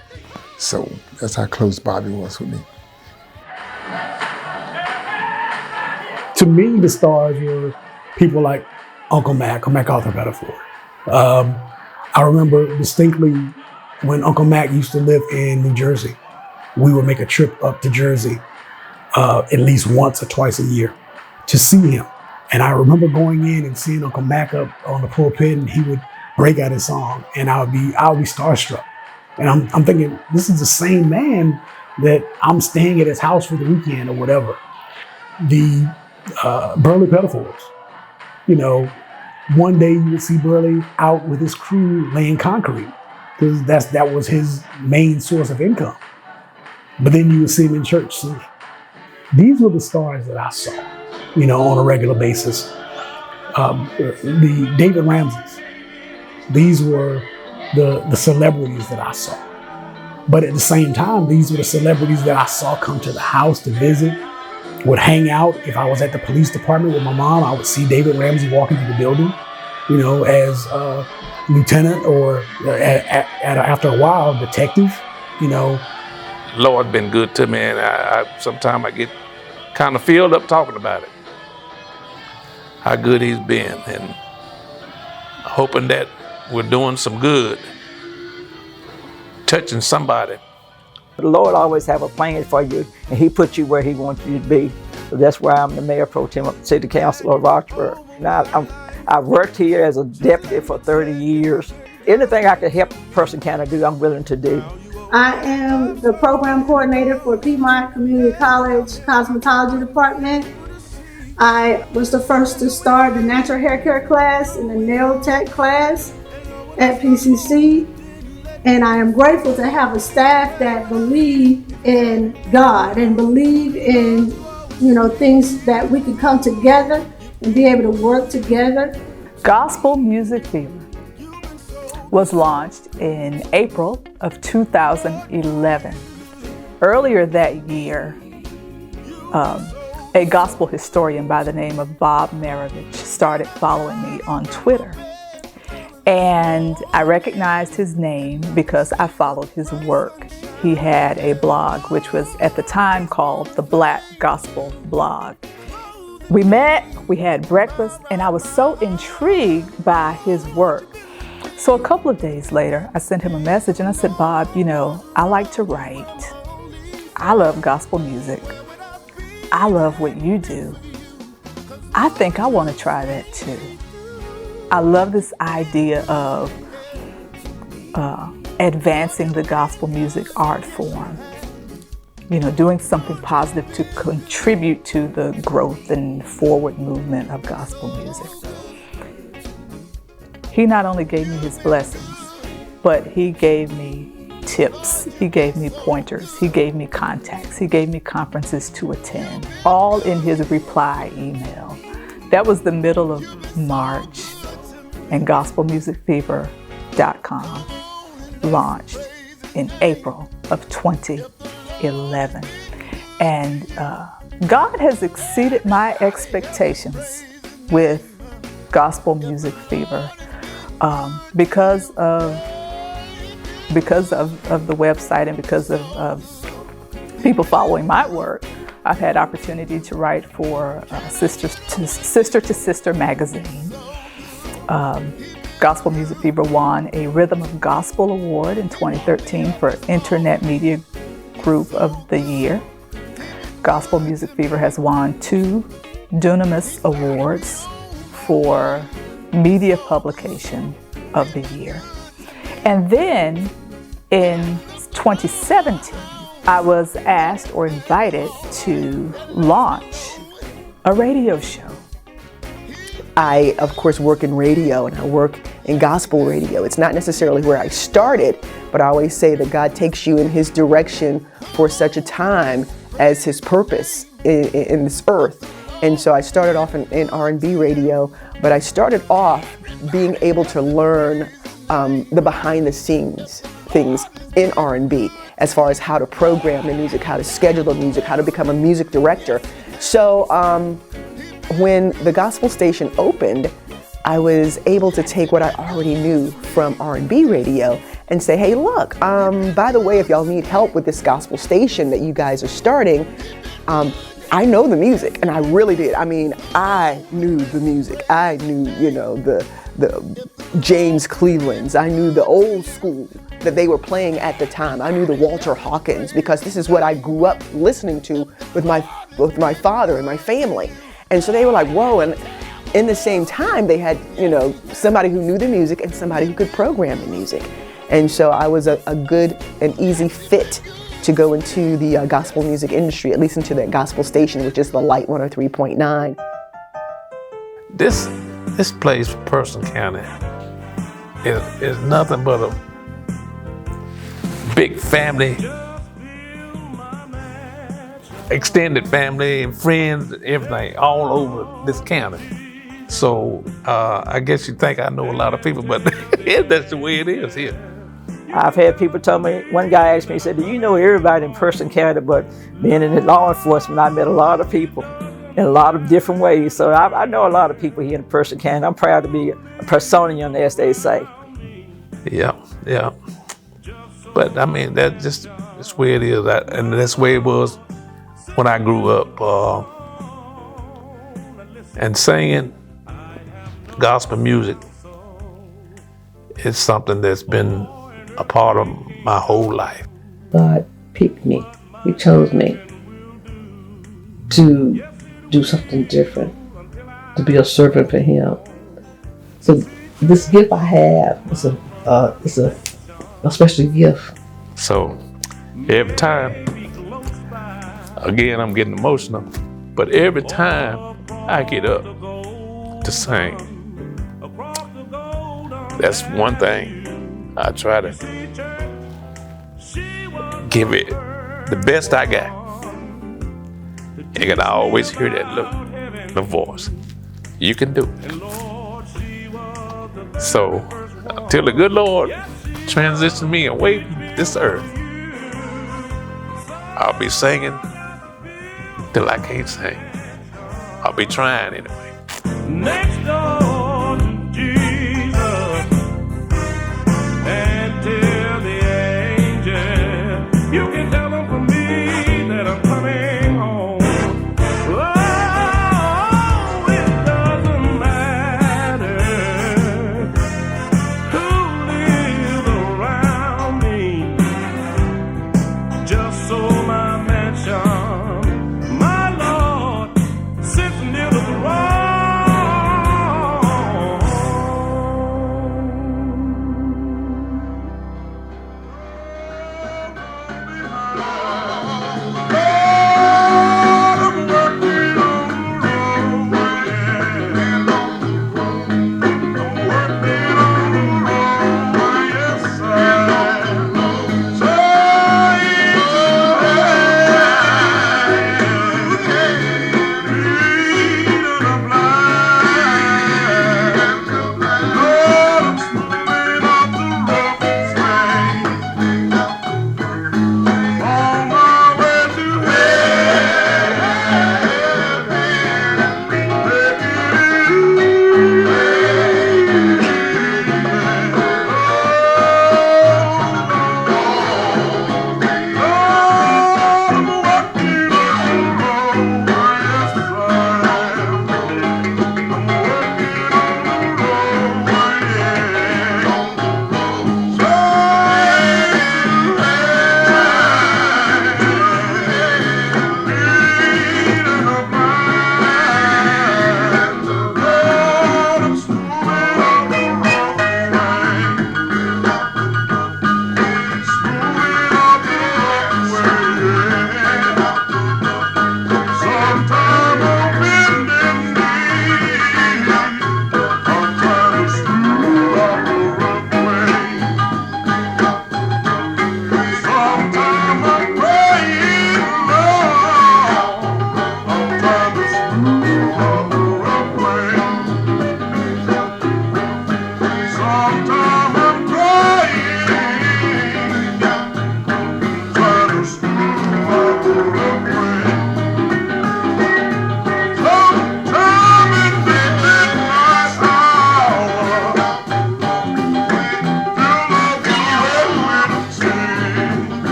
So that's how close Bobby was with me. To me, the stars were people like Uncle Mac or MacArthur Metaphor. I remember distinctly when Uncle Mac used to live in New Jersey. We would make a trip up to Jersey at least once or twice a year to see him. And I remember going in and seeing Uncle Mac up on the pulpit, and he would break out his song, and I would be starstruck. And I'm thinking, this is the same man that I'm staying at his house for the weekend or whatever. The Burley Pettifors, you know, one day you would see Burley out with his crew laying concrete because that was his main source of income. But then you would see him in church singing. These were the stars that I saw, you know, on a regular basis. The David Ramseys, these were the celebrities that I saw. But at the same time, these were the celebrities that I saw come to the house to visit, would hang out. If I was at the police department with my mom, I would see David Ramsey walking through the building, you know, as a lieutenant or after a while, detective, you know. Lord been good to me, and sometimes I get kind of filled up talking about it. How good he's been, and hoping that we're doing some good, touching somebody. The Lord always have a plan for you, and he put you where he wants you to be. So that's why I'm the mayor pro tem of the City Council of Roxboro. Now, I've worked here as a deputy for 30 years. Anything I can help a person kind of do, I'm willing to do. I am the program coordinator for Piedmont Community College Cosmetology Department. I was the first to start the natural hair care class and the nail tech class at PCC. And I am grateful to have a staff that believe in God and believe in, you know, things that we can come together and be able to work together. Gospel Music Fever was launched in April of 2011. Earlier that year, a gospel historian by the name of Bob Maravich started following me on Twitter. And I recognized his name because I followed his work. He had a blog, which was at the time called the Black Gospel Blog. We met, we had breakfast, and I was so intrigued by his work. So a couple of days later, I sent him a message and I said, Bob, you know, I like to write. I love gospel music. I love what you do. I think I want to try that too. I love this idea of advancing the gospel music art form. You know, doing something positive to contribute to the growth and forward movement of gospel music. He not only gave me his blessings, but he gave me tips, he gave me pointers, he gave me contacts, he gave me conferences to attend, all in his reply email. That was the middle of March, and gospelmusicfever.com launched in April of 2011. And God has exceeded my expectations with Gospel Music Fever because of the website and because of people following my work. I've had opportunity to write for Sister to Sister magazine. Gospel Music Fever won a Rhythm of Gospel Award in 2013 for Internet Media Group of the Year. Gospel Music Fever has won 2 Dunamis Awards for Media Publication of the Year. And then in 2017, I was asked or invited to launch a radio show. I, of course, work in radio, and I work in gospel radio. It's not necessarily where I started, but I always say that God takes you in his direction for such a time as his purpose in this earth. And so I started off in R&B radio, but I started off being able to learn the behind the scenes things in R&B, as far as how to program the music, how to schedule the music, how to become a music director. So when the gospel station opened, I was able to take what I already knew from R&B radio and say, hey, look, by the way, if y'all need help with this gospel station that you guys are starting, I know the music, and I really did. I mean, I knew the music. I knew, you know, the James Clevelands. I knew the old school that they were playing at the time. I knew the Walter Hawkins, because this is what I grew up listening to with my father and my family. And so they were like, whoa. And in the same time, they had, you know, somebody who knew the music and somebody who could program the music. And so I was a good and easy fit to go into the gospel music industry, at least into that gospel station, which is the Light 103.9. This place, Person County, is nothing but a big family, extended family and friends, everything, all over this county. So I guess you think I know a lot of people, but that's the way it is here. I've had people tell me, one guy asked me, he said, do you know everybody in Person County? But being in the law enforcement, I met a lot of people in a lot of different ways. So I know a lot of people here in Person County. I'm proud to be a Personian, as they say. Yeah. But I mean, that's where it is. And that's where it was when I grew up. And singing gospel music is something that's been a part of my whole life. God picked me. He chose me to do something different, to be a servant for him. So this gift I have is a special gift. So every time, again, I'm getting emotional, but every time I get up to sing, that's one thing. I try to give it the best I got. You can always hear that look in the voice. You can do it. So until the good Lord transitions me away from this earth, I'll be singing till I can't sing. I'll be trying anyway. Next door.